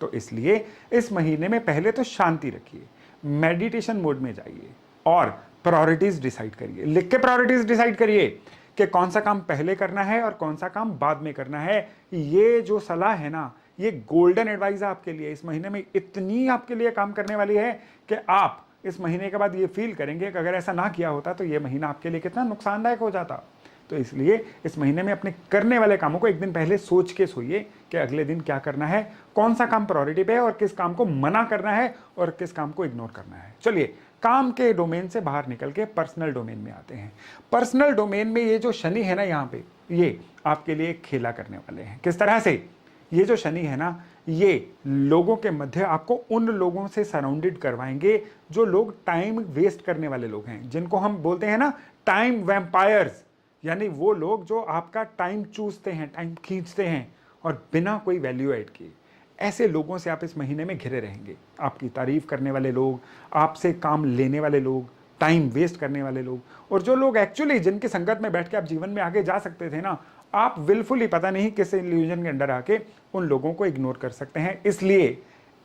तो इसलिए इस महीने में पहले तो शांति रखिए, मेडिटेशन मोड में जाइए और प्रायोरिटीज डिसाइड करिए। लिख के प्रायोरिटीज डिसाइड करिए कि कौन सा काम पहले करना है और कौन सा काम बाद में करना है। ये जो सलाह है ना, ये गोल्डन एडवाइस है आपके लिए। इस महीने में इतनी आपके लिए काम करने वाली है कि आप इस महीने के बाद ये फील करेंगे कि अगर ऐसा ना किया होता तो ये महीना आपके लिए कितना नुकसानदायक हो जाता। तो इसलिए इस महीने में अपने करने वाले कामों को एक दिन पहले सोच के सोइए कि अगले दिन क्या करना है, कौन सा काम प्रायोरिटी पे है और किस काम को मना करना है और किस काम को इग्नोर करना है। चलिए, काम के डोमेन से बाहर निकल के पर्सनल डोमेन में आते हैं। पर्सनल डोमेन में ये जो शनि है ना, यहाँ पे ये आपके लिए एक खेला करने वाले हैं। किस तरह से? ये जो शनि है ना, ये लोगों के मध्य आपको उन लोगों से सराउंडेड करवाएंगे जो लोग टाइम वेस्ट करने वाले लोग हैं, जिनको हम बोलते हैं ना टाइम वैम्पायर्स। यानी वो लोग जो आपका टाइम चूसते हैं, टाइम खींचते हैं और बिना कोई वैल्यू ऐड किए। ऐसे लोगों से आप इस महीने में घिरे रहेंगे। आपकी तारीफ करने वाले लोग, आपसे काम लेने वाले लोग, टाइम वेस्ट करने वाले लोग, और जो लोग एक्चुअली जिनकी संगत में बैठ के आप जीवन में आगे जा सकते थे ना, आप विलफुली पता नहीं किस इल्यूजन के अंडर आके उन लोगों को इग्नोर कर सकते हैं। इसलिए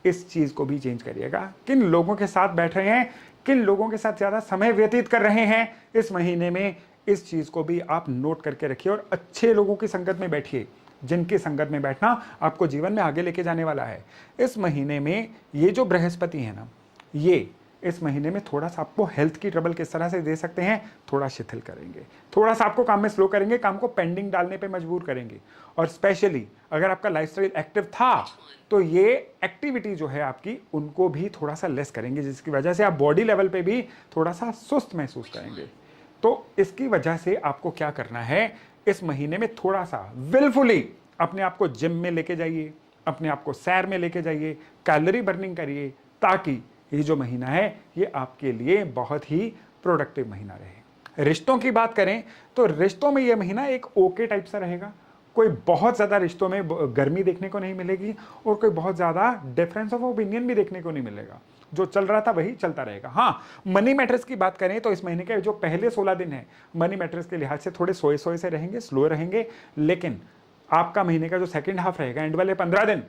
इस चीज को भी चेंज करिएगा। किन लोगों के साथ बैठ रहे हैं, किन लोगों के साथ ज्यादा समय व्यतीत कर रहे हैं इस महीने में, इस चीज को भी आप नोट करके रखिए और अच्छे लोगों की संगत में बैठिए, जिनकी संगत में बैठना आपको जीवन में आगे लेके जाने वाला है। इस महीने में ये जो बृहस्पति है ना, ये इस महीने में थोड़ा सा आपको हेल्थ की ट्रबल किस तरह से दे सकते हैं, थोड़ा शिथिल करेंगे, थोड़ा सा आपको काम में स्लो करेंगे, काम को पेंडिंग डालने पे मजबूर करेंगे। और स्पेशली अगर आपका लाइफस्टाइल एक्टिव था तो ये एक्टिविटी जो है आपकी, उनको भी थोड़ा सा लेस करेंगे, जिसकी वजह से आप बॉडी लेवल पे भी थोड़ा सा सुस्त महसूस करेंगे। तो इसकी वजह से आपको क्या करना है, इस महीने में थोड़ा सा विलफुली अपने आप को जिम में लेके जाइए, अपने आप को सैर में लेके जाइए, कैलोरी बर्निंग करिए, ताकि ये जो महीना है ये आपके लिए बहुत ही प्रोडक्टिव महीना रहे। रिश्तों की बात करें तो रिश्तों में ये महीना एक ओके टाइप सा रहेगा। कोई बहुत ज़्यादा रिश्तों में गर्मी देखने को नहीं मिलेगी और कोई बहुत ज़्यादा डिफरेंस ऑफ ओपिनियन भी देखने को नहीं मिलेगा। जो चल रहा था वही चलता रहेगा। हाँ, मनी मैटर्स की बात करें तो इस महीने के जो पहले 16 दिन है मनी मैटर्स के लिहाज से थोड़े सोए सोए से रहेंगे, स्लो रहेंगे। लेकिन आपका महीने का जो सेकंड हाफ रहेगा, एंड वाले 15 दिन,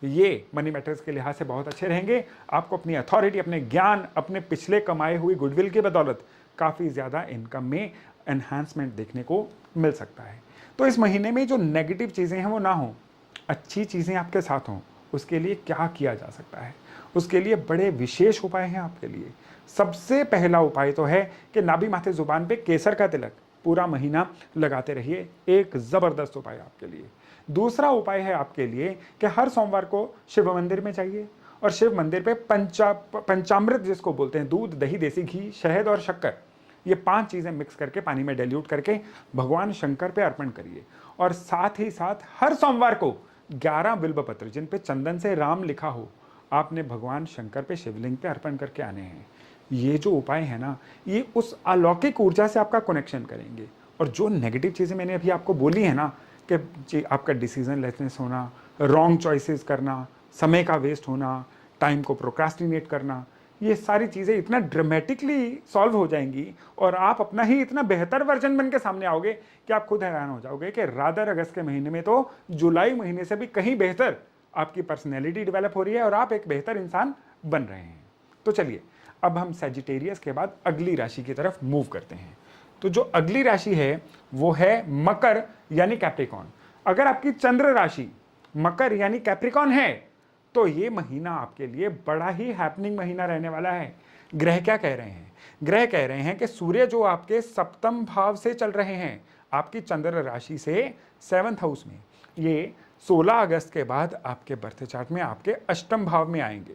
ये मनी मैटर्स के लिहाज से बहुत अच्छे रहेंगे। आपको अपनी अथॉरिटी, अपने ज्ञान, अपने पिछले कमाए हुई गुडविल की बदौलत काफ़ी ज़्यादा इनकम में एनहांसमेंट देखने को मिल सकता है। तो इस महीने में जो नेगेटिव चीज़ें हैं वो ना हो, अच्छी चीज़ें आपके साथ हों। उसके लिए क्या किया जा सकता है? उसके लिए बड़े विशेष उपाय हैं आपके लिए। सबसे पहला उपाय तो है कि नाभि माथे जुबान पे केसर का तिलक पूरा महीना लगाते रहिए, एक ज़बरदस्त उपाय आपके लिए। दूसरा उपाय है आपके लिए कि हर सोमवार को शिव मंदिर में जाइए और शिव मंदिर पे पंचामृत जिसको बोलते हैं, दूध, दही, देसी घी, शहद और शक्कर, ये 5 चीज़ें मिक्स करके पानी में डाइल्यूट करके भगवान शंकर पे अर्पण करिए। और साथ ही साथ हर सोमवार को 11 बिल्व पत्र जिन पे चंदन से राम लिखा हो, आपने भगवान शंकर पे शिवलिंग पे अर्पण करके आने हैं। ये जो उपाय है ना, ये उस अलौकिक ऊर्जा से आपका कनेक्शन करेंगे। और जो नेगेटिव चीज़ें मैंने अभी आपको बोली है ना, कि आपका डिसीजन लेसनेस होना, रॉन्ग चॉइसेस करना, समय का वेस्ट होना, टाइम को प्रोक्रास्टिनेट करना, ये सारी चीज़ें इतना ड्रामेटिकली सॉल्व हो जाएंगी और आप अपना ही इतना बेहतर वर्जन बन के सामने आओगे कि आप खुद हैरान हो जाओगे कि रादर अगस्त के महीने में तो जुलाई महीने से भी कहीं बेहतर आपकी पर्सनैलिटी डेवलप हो रही है और आप एक बेहतर इंसान बन रहे हैं। तो चलिए, अब हम सजिटेरियस के बाद अगली राशि की तरफ मूव करते हैं। तो जो अगली राशि है वो है मकर यानी कैप्रिकॉन। अगर आपकी चंद्र राशि मकर यानी कैप्रिकॉन है तो ये महीना आपके लिए बड़ा ही हैपनिंग महीना रहने वाला है। ग्रह क्या कह रहे हैं? ग्रह कह रहे हैं कि सूर्य जो आपके सप्तम भाव से चल रहे हैं, आपकी चंद्र राशि से 7th हाउस में, ये 16 अगस्त के बाद आपके बर्थ चार्ट में आपके अष्टम भाव में आएंगे।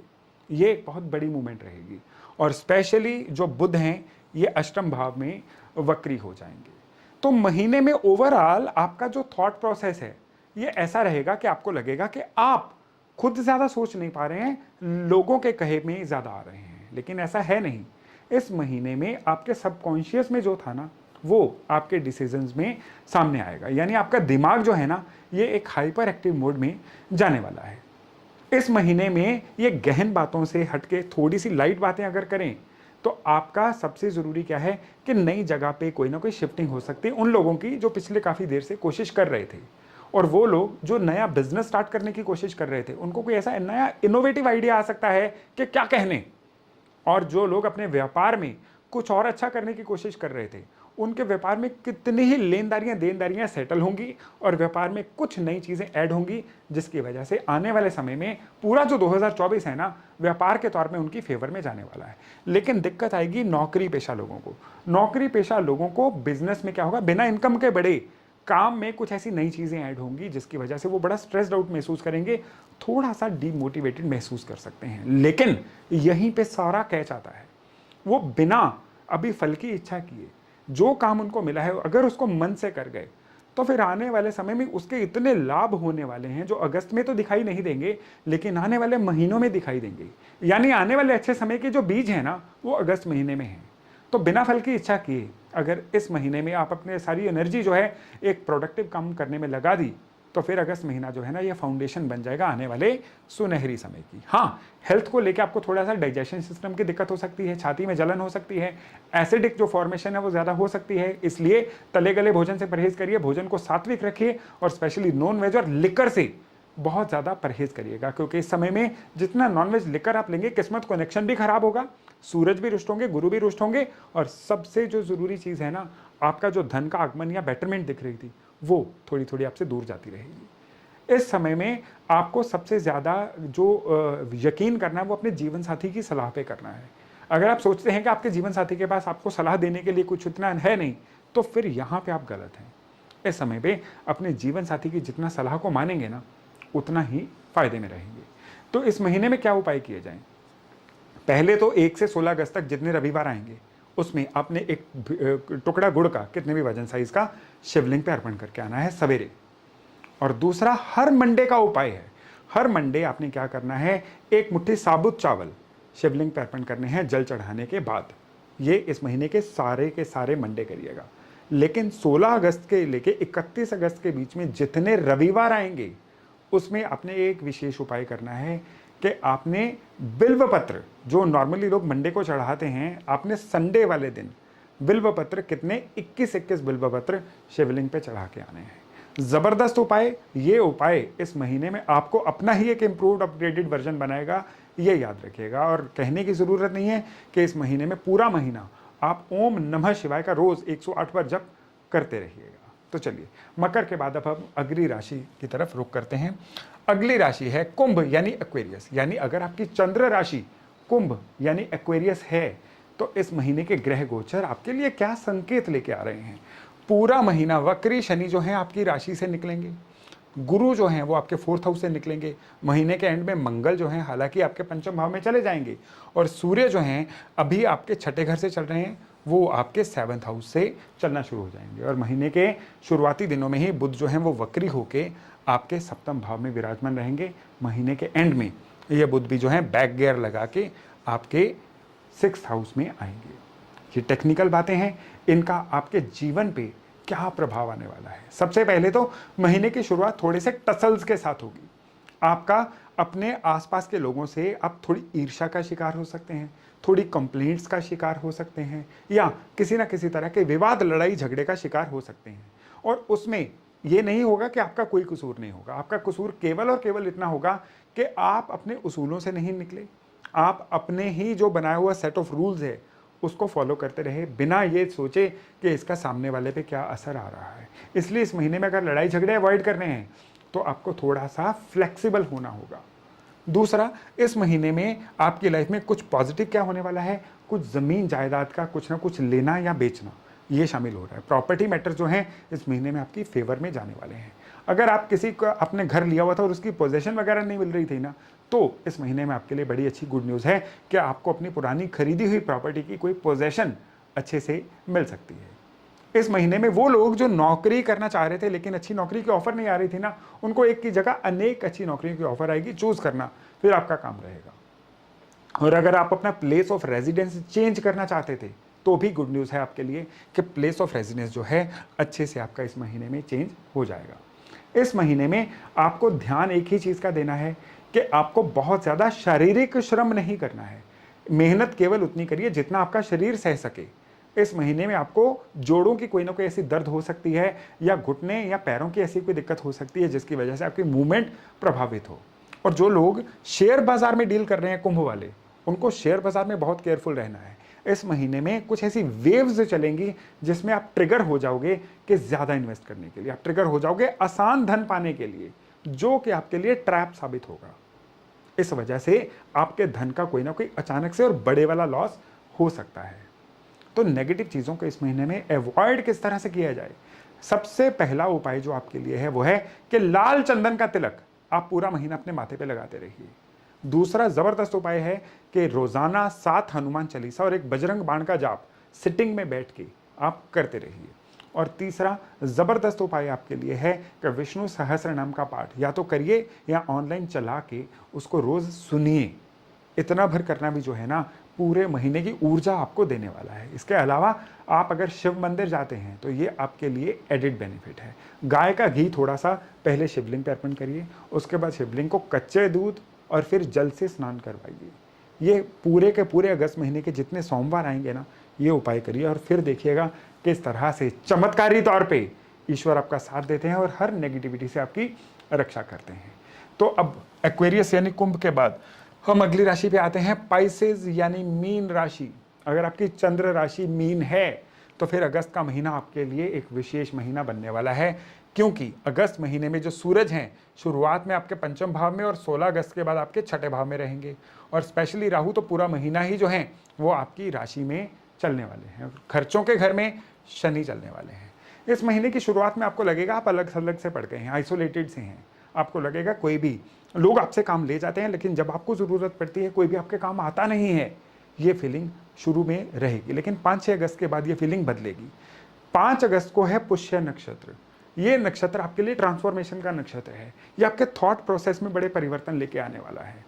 ये एक बहुत बड़ी मूवमेंट रहेगी और स्पेशली जो बुध हैं ये अष्टम भाव में वक्री हो जाएंगे। तो महीने में ओवरऑल आपका जो थॉट प्रोसेस है ये ऐसा रहेगा कि आपको लगेगा कि आप खुद ज्यादा सोच नहीं पा रहे हैं, लोगों के कहे में ज्यादा आ रहे हैं, लेकिन ऐसा है नहीं। इस महीने में आपके सबकॉन्शियस में जो था ना वो आपके डिसीजंस में सामने आएगा, यानी आपका दिमाग जो है ना ये एक हाइपर एक्टिव मोड में जाने वाला है। इस महीने में ये गहन बातों से हटके थोड़ी सी लाइट बातें अगर करें तो आपका सबसे ज़रूरी क्या है कि नई जगह पे कोई ना कोई शिफ्टिंग हो सकती है उन लोगों की जो पिछले काफ़ी देर से कोशिश कर रहे थे, और वो लोग जो नया बिजनेस स्टार्ट करने की कोशिश कर रहे थे उनको कोई ऐसा नया इनोवेटिव आइडिया आ सकता है कि क्या कहने। और जो लोग अपने व्यापार में कुछ और अच्छा करने की कोशिश कर रहे थे उनके व्यापार में कितनी ही लेनदारियां देनदारियां सेटल होंगी और व्यापार में कुछ नई चीजें ऐड होंगी, जिसकी वजह से आने वाले समय में पूरा जो 2024 है ना व्यापार के तौर में उनकी फेवर में जाने वाला है। लेकिन दिक्कत आएगी नौकरी पेशा लोगों को। नौकरी पेशा लोगों को बिजनेस में क्या होगा, बिना इनकम के बड़े काम में कुछ ऐसी नई चीजें ऐड होंगी जिसकी वजह से वो बड़ा स्ट्रेस्ड आउट महसूस करेंगे, थोड़ा सा डीमोटिवेटेड महसूस कर सकते हैं। लेकिन यहीं पे सारा कैच आता है, वो बिना अभी फल की इच्छा किए जो काम उनको मिला है अगर उसको मन से कर गए तो फिर आने वाले समय में उसके इतने लाभ होने वाले हैं जो अगस्त में तो दिखाई नहीं देंगे लेकिन आने वाले महीनों में दिखाई देंगे। यानी आने वाले अच्छे समय के जो बीज हैं ना वो अगस्त महीने में हैं। तो बिना फल की इच्छा किए अगर इस महीने में आप अपने सारी एनर्जी जो है एक प्रोडक्टिव काम करने में लगा दी तो फिर अगस्त महीना जो है ना ये फाउंडेशन बन जाएगा आने वाले सुनहरी समय की। हाँ, हेल्थ को लेकर आपको थोड़ा सा डाइजेशन सिस्टम की दिक्कत हो सकती है, छाती में जलन हो सकती है, एसिडिक जो फॉर्मेशन है वो ज़्यादा हो सकती है, इसलिए तले गले भोजन से परहेज करिए, भोजन को सात्विक रखिए और स्पेशली नॉन वेज और लिकर से बहुत ज़्यादा परहेज करिएगा, क्योंकि इस समय में जितना नॉनवेज लिकर आप लेंगे किस्मत कनेक्शन भी खराब होगा, सूरज भी रुष्ट होंगे, गुरु भी रुष्ट होंगे, और सबसे जो ज़रूरी चीज़ है ना आपका जो धन का आगमन या बेटरमेंट दिख रही थी वो थोड़ी थोड़ी आपसे दूर जाती रहेगी। इस समय में आपको सबसे ज़्यादा जो यकीन करना है वो अपने जीवन साथी की सलाह पे करना है। अगर आप सोचते हैं कि आपके जीवन साथी के पास आपको सलाह देने के लिए कुछ इतना है नहीं तो फिर यहाँ पे आप गलत हैं। इस समय पे अपने जीवन साथी की जितना सलाह को मानेंगे ना उतना ही फायदे में रहेंगे। तो इस महीने में क्या उपाय किए जाएं? पहले तो 1 से 16 अगस्त तक जितने रविवार आएंगे उसमें आपने एक टुकड़ा गुड़ का कितने भी वजन साइज का शिवलिंग पे अर्पण करके आना है सवेरे। और दूसरा हर मंडे का उपाय है, हर मंडे आपने क्या करना है, एक मुट्ठी साबुत चावल शिवलिंग पे अर्पण करने हैं जल चढ़ाने के बाद। ये इस महीने के सारे मंडे करिएगा। लेकिन 16 अगस्त के लेके 31 अगस्त के बीच में जितने रविवार आएंगे उसमें आपने एक विशेष उपाय करना है कि आपने बिल्व पत्र जो नॉर्मली लोग मंडे को चढ़ाते हैं, आपने संडे वाले दिन बिल्व पत्र कितने 21 बिल्व पत्र शिवलिंग पे चढ़ा के आने हैं। जबरदस्त उपाय। ये उपाय इस महीने में आपको अपना ही एक इम्प्रूव्ड अपग्रेडेड वर्जन बनाएगा, ये याद रखिएगा। और कहने की जरूरत नहीं है कि इस महीने में पूरा महीना आप ओम नमः शिवाय का रोज 108 बार जप करते रहिएगा। तो चलिए मकर के बाद अब हम अगली राशि की तरफ रुख करते हैं। अगली राशि है कुंभ यानी एक्वेरियस। यानी अगर आपकी चंद्र राशि कुंभ यानी एक्वेरियस है तो इस महीने के ग्रह गोचर आपके लिए क्या संकेत लेके आ रहे हैं। पूरा महीना वक्री शनि जो है आपकी राशि से निकलेंगे, गुरु जो हैं वो आपके 4th हाउस से निकलेंगे, महीने के एंड में मंगल जो हैं हालांकि आपके पंचम भाव में चले जाएंगे, और सूर्य जो हैं अभी आपके छठे घर से चल रहे हैं वो आपके 7th हाउस से चलना शुरू हो जाएंगे। और महीने के शुरुआती दिनों में ही बुध जो हैं वो वक्री होके आपके सप्तम भाव में विराजमान रहेंगे। महीने के एंड में ये बुध भी जो है बैक गियर लगा के आपके 6th हाउस में आएंगे। ये टेक्निकल बातें हैं, इनका आपके जीवन पे क्या प्रभाव आने वाला है। सबसे पहले तो महीने की शुरुआत थोड़े से टसल्स के साथ होगी। आपका अपने आसपास के लोगों से आप थोड़ी ईर्ष्या का शिकार हो सकते हैं, थोड़ी कंप्लेंट्स का शिकार हो सकते हैं, या किसी ना किसी तरह के विवाद लड़ाई झगड़े का शिकार हो सकते हैं। और उसमें ये नहीं होगा कि आपका कोई कसूर नहीं होगा, आपका कसूर केवल और केवल इतना होगा कि आप अपने उसूलों से नहीं निकले, आप अपने ही जो बनाया हुआ सेट ऑफ रूल्स है उसको फॉलो करते रहे बिना ये सोचे कि इसका सामने वाले पे क्या असर आ रहा है। इसलिए इस महीने में अगर लड़ाई झगड़े अवॉइड करने हैं तो आपको थोड़ा सा फ्लेक्सिबल होना होगा। दूसरा, इस महीने में आपकी लाइफ में कुछ पॉजिटिव क्या होने वाला है, कुछ ज़मीन जायदाद का कुछ ना कुछ लेना या बेचना, ये शामिल हो रहा है। प्रॉपर्टी मैटर जो हैं इस महीने में आपकी फेवर में जाने वाले हैं। अगर आप किसी को अपने घर लिया हुआ था और उसकी पोजेशन वगैरह नहीं मिल रही थी ना, तो इस महीने में आपके लिए बड़ी अच्छी गुड न्यूज़ है कि आपको अपनी पुरानी खरीदी हुई प्रॉपर्टी की कोई पोजेशन अच्छे से मिल सकती है। इस महीने में वो लोग जो नौकरी करना चाह रहे थे लेकिन अच्छी नौकरी की ऑफर नहीं आ रही थी ना, उनको एक की जगह अनेक अच्छी नौकरियों की ऑफर आएगी। चूज करना फिर आपका काम रहेगा। और अगर आप अपना प्लेस ऑफ रेजिडेंस चेंज करना चाहते थे तो भी गुड न्यूज़ है आपके लिए कि प्लेस ऑफ रेजिडेंस जो है अच्छे से आपका इस महीने में चेंज हो जाएगा। इस महीने में आपको ध्यान एक ही चीज़ का देना है कि आपको बहुत ज़्यादा शारीरिक श्रम नहीं करना है। मेहनत केवल उतनी करिए जितना आपका शरीर सह सके। इस महीने में आपको जोड़ों की कोई ना कोई ऐसी दर्द हो सकती है या घुटने या पैरों की ऐसी कोई दिक्कत हो सकती है जिसकी वजह से आपकी मूवमेंट प्रभावित हो। और जो लोग शेयर बाजार में डील कर रहे हैं कुंभ वाले, उनको शेयर बाजार में बहुत केयरफुल रहना है। इस महीने में कुछ ऐसी वेव्स चलेंगी जिसमें आप ट्रिगर हो जाओगे कि ज़्यादा इन्वेस्ट करने के लिए, आप ट्रिगर हो जाओगे आसान धन पाने के लिए, जो कि आपके लिए ट्रैप साबित होगा। इस वजह से आपके धन का कोई ना कोई अचानक से और बड़े वाला लॉस हो सकता है। तो नेगेटिव चीज़ों को इस महीने में अवॉइड किस तरह से किया जाए? सबसे पहला उपाय जो आपके लिए है वो है कि लाल चंदन का तिलक आप पूरा महीना अपने माथे पे लगाते रहिए। दूसरा ज़बरदस्त उपाय है कि रोज़ाना 7 हनुमान चालीसा और एक बजरंग बाण का जाप सिटिंग में बैठ के आप करते रहिए। और तीसरा ज़बरदस्त उपाय आपके लिए है कि विष्णु सहस्त्र नाम का पाठ या तो करिए या ऑनलाइन चला के उसको रोज़ सुनिए। इतना भर करना भी जो है ना पूरे महीने की ऊर्जा आपको देने वाला है। इसके अलावा आप अगर शिव मंदिर जाते हैं तो ये आपके लिए एडिड बेनिफिट है। गाय का घी थोड़ा सा पहले शिवलिंग पे अर्पण करिए, उसके बाद शिवलिंग को कच्चे दूध और फिर जल से स्नान करवाइए। ये पूरे के पूरे अगस्त महीने के जितने सोमवार आएंगे ना, ये उपाय करिए और फिर देखिएगा किस तरह से चमत्कारी तौर पे ईश्वर आपका साथ देते हैं और हर नेगेटिविटी से आपकी रक्षा करते हैं। तो अब एक्वेरियस यानी कुंभ के बाद हम अगली राशि पे आते हैं, पाइसेस यानी मीन राशि। अगर आपकी चंद्र राशि मीन है तो फिर अगस्त का महीना आपके लिए एक विशेष महीना बनने वाला है, क्योंकि अगस्त महीने में जो सूरज हैं शुरुआत में आपके पंचम भाव में और 16 अगस्त के बाद आपके छठे भाव में रहेंगे। और स्पेशली राहु तो पूरा महीना ही जो है वो आपकी राशि में चलने वाले हैं। खर्चों के घर में शनि चलने वाले हैं। इस महीने की शुरुआत में आपको लगेगा आप अलग थलग से पड़ गए हैं, आइसोलेटेड से हैं। आपको लगेगा कोई भी लोग आपसे काम ले जाते हैं, लेकिन जब आपको ज़रूरत पड़ती है कोई भी आपके काम आता नहीं है। ये फीलिंग शुरू में रहेगी, लेकिन 5-6 अगस्त के बाद ये फीलिंग बदलेगी। 5 अगस्त को है पुष्य नक्षत्र। ये नक्षत्र आपके लिए ट्रांसफॉर्मेशन का नक्षत्र है। ये आपके थॉट प्रोसेस में बड़े परिवर्तन लेके आने वाला है।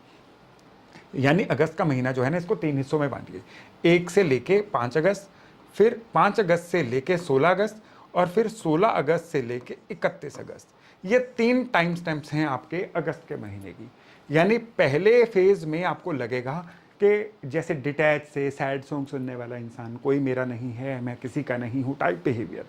यानी अगस्त का महीना जो है ना, इसको 3 हिस्सों में बांटिए। 1 से लेके 5 अगस्त, फिर 5 अगस्त से लेके 16 अगस्त और फिर 16 अगस्त से लेके 31 अगस्त। ये 3 टाइम स्टैम्प्स हैं आपके अगस्त के महीने की। यानी पहले फेज में आपको लगेगा कि जैसे डिटैच से सैड सॉन्ग सुनने वाला इंसान, कोई मेरा नहीं है, मैं किसी का नहीं हूँ टाइप बिहेवियर।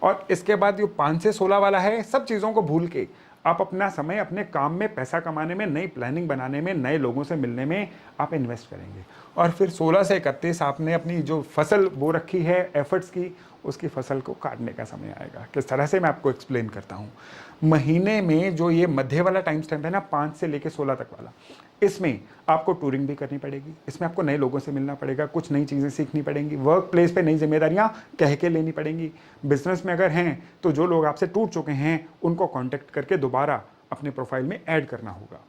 और इसके बाद जो 5 से 16 वाला है, सब चीज़ों को भूल के आप अपना समय अपने काम में, पैसा कमाने में, नई प्लानिंग बनाने में, नए लोगों से मिलने में आप इन्वेस्ट करेंगे। और फिर 16 से 31 आपने अपनी जो फसल बो रखी है एफर्ट्स की, उसकी फसल को काटने का समय आएगा। किस तरह से मैं आपको एक्सप्लेन करता हूँ। महीने में जो ये मध्य वाला टाइम स्टैम्प है ना, 5 से लेके 16 तक वाला, इसमें आपको टूरिंग भी करनी पड़ेगी, इसमें आपको नए लोगों से मिलना पड़ेगा, कुछ नई चीज़ें सीखनी पड़ेंगी, वर्क प्लेस पे नई जिम्मेदारियां कह के लेनी पड़ेंगी। बिजनेस में अगर हैं तो जो लोग आपसे टूट चुके हैं उनको कांटेक्ट करके दोबारा अपने प्रोफाइल में ऐड करना होगा।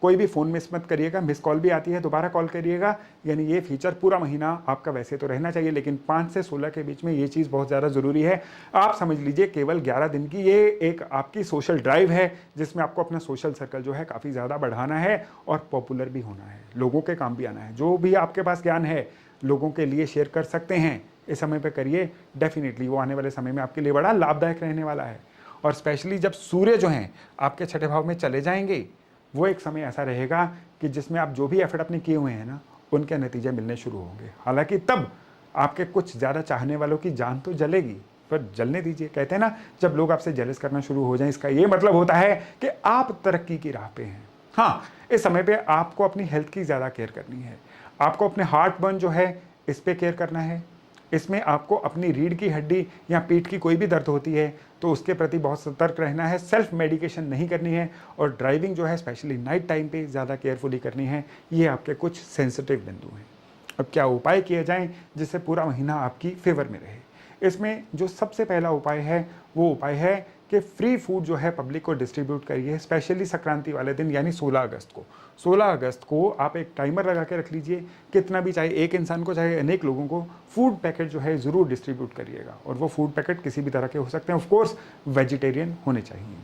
कोई भी फ़ोन मिस मत करिएगा, मिस कॉल भी आती है दोबारा कॉल करिएगा। यानी ये फीचर पूरा महीना आपका वैसे तो रहना चाहिए, लेकिन 5 से 16 के बीच में ये चीज़ बहुत ज़्यादा ज़रूरी है। आप समझ लीजिए केवल 11 दिन की ये एक आपकी सोशल ड्राइव है, जिसमें आपको अपना सोशल सर्कल जो है काफ़ी ज़्यादा बढ़ाना है और पॉपुलर भी होना है, लोगों के काम भी आना है। जो भी आपके पास ज्ञान है लोगों के लिए शेयर कर सकते हैं, इस समय पर करिए। डेफिनेटली वो आने वाले समय में आपके लिए बड़ा लाभदायक रहने वाला है। और स्पेशली जब सूर्य जो हैं आपके छठे भाव में चले जाएंगे, वो एक समय ऐसा रहेगा कि जिसमें आप जो भी एफर्ट अपने किए हुए हैं ना, उनके नतीजे मिलने शुरू होंगे। हालांकि तब आपके कुछ ज़्यादा चाहने वालों की जान तो जलेगी, पर जलने दीजिए। कहते हैं ना, जब लोग आपसे जेलस करना शुरू हो जाएं, इसका ये मतलब होता है कि आप तरक्की की राह पे हैं। हाँ, इस समय पे आपको अपनी हेल्थ की ज़्यादा केयर करनी है। आपको अपने हार्ट बर्न जो है इस पर केयर करना है। इसमें आपको अपनी रीढ़ की हड्डी या पीठ की कोई भी दर्द होती है तो उसके प्रति बहुत सतर्क रहना है। सेल्फ मेडिकेशन नहीं करनी है और ड्राइविंग जो है स्पेशली नाइट टाइम पे ज़्यादा केयरफुली करनी है। ये आपके कुछ सेंसिटिव बिंदु हैं। अब क्या उपाय किए जाएं जिससे पूरा महीना आपकी फेवर में रहे? इसमें जो सबसे पहला उपाय है वो उपाय है कि फ्री फूड जो है पब्लिक को डिस्ट्रीब्यूट करिए, स्पेशली संक्रांति वाले दिन यानी 16 अगस्त को। 16 अगस्त को आप एक टाइमर लगा के रख लीजिए, कितना भी, चाहे एक इंसान को चाहे अनेक लोगों को, फूड पैकेट जो है ज़रूर डिस्ट्रीब्यूट करिएगा। और वो फूड पैकेट किसी भी तरह के हो सकते हैं, ऑफ कोर्स वेजिटेरियन होने चाहिए।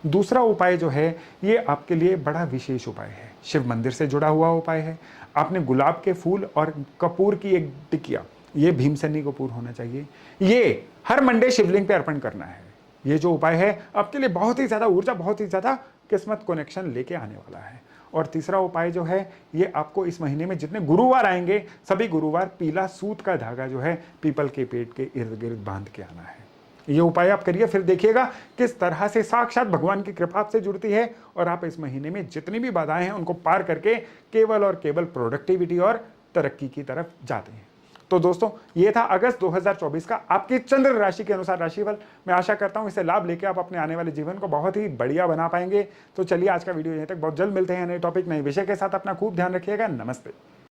दूसरा उपाय जो है ये आपके लिए बड़ा विशेष उपाय है, शिव मंदिर से जुड़ा हुआ उपाय है। आपने गुलाब के फूल और कपूर की एक टिकिया, ये भीमसेनी कपूर होना चाहिए, ये हर मंडे शिवलिंग पे अर्पण करना है। ये जो उपाय है आपके लिए बहुत ही ज़्यादा ऊर्जा, बहुत ही ज़्यादा किस्मत कनेक्शन लेके आने वाला है। और तीसरा उपाय जो है ये आपको इस महीने में जितने गुरुवार आएंगे सभी गुरुवार पीला सूत का धागा जो है पीपल के पेड़ के इर्द गिर्द बांध के आना है। ये उपाय आप करिए, फिर देखिएगा किस तरह से साक्षात भगवान की कृपा आपसे जुड़ती है और आप इस महीने में जितनी भी बाधाएं हैं उनको पार करके केवल और केवल प्रोडक्टिविटी और तरक्की की तरफ जाते हैं। तो दोस्तों ये था अगस्त 2024 का आपकी चंद्र राशि के अनुसार राशिफल। मैं आशा करता हूं इसे लाभ लेके आप अपने आने वाले जीवन को बहुत ही बढ़िया बना पाएंगे। तो चलिए आज का वीडियो यहीं तक, बहुत जल्द मिलते हैं नए टॉपिक नए विषय के साथ। अपना खूब ध्यान रखिएगा। नमस्ते।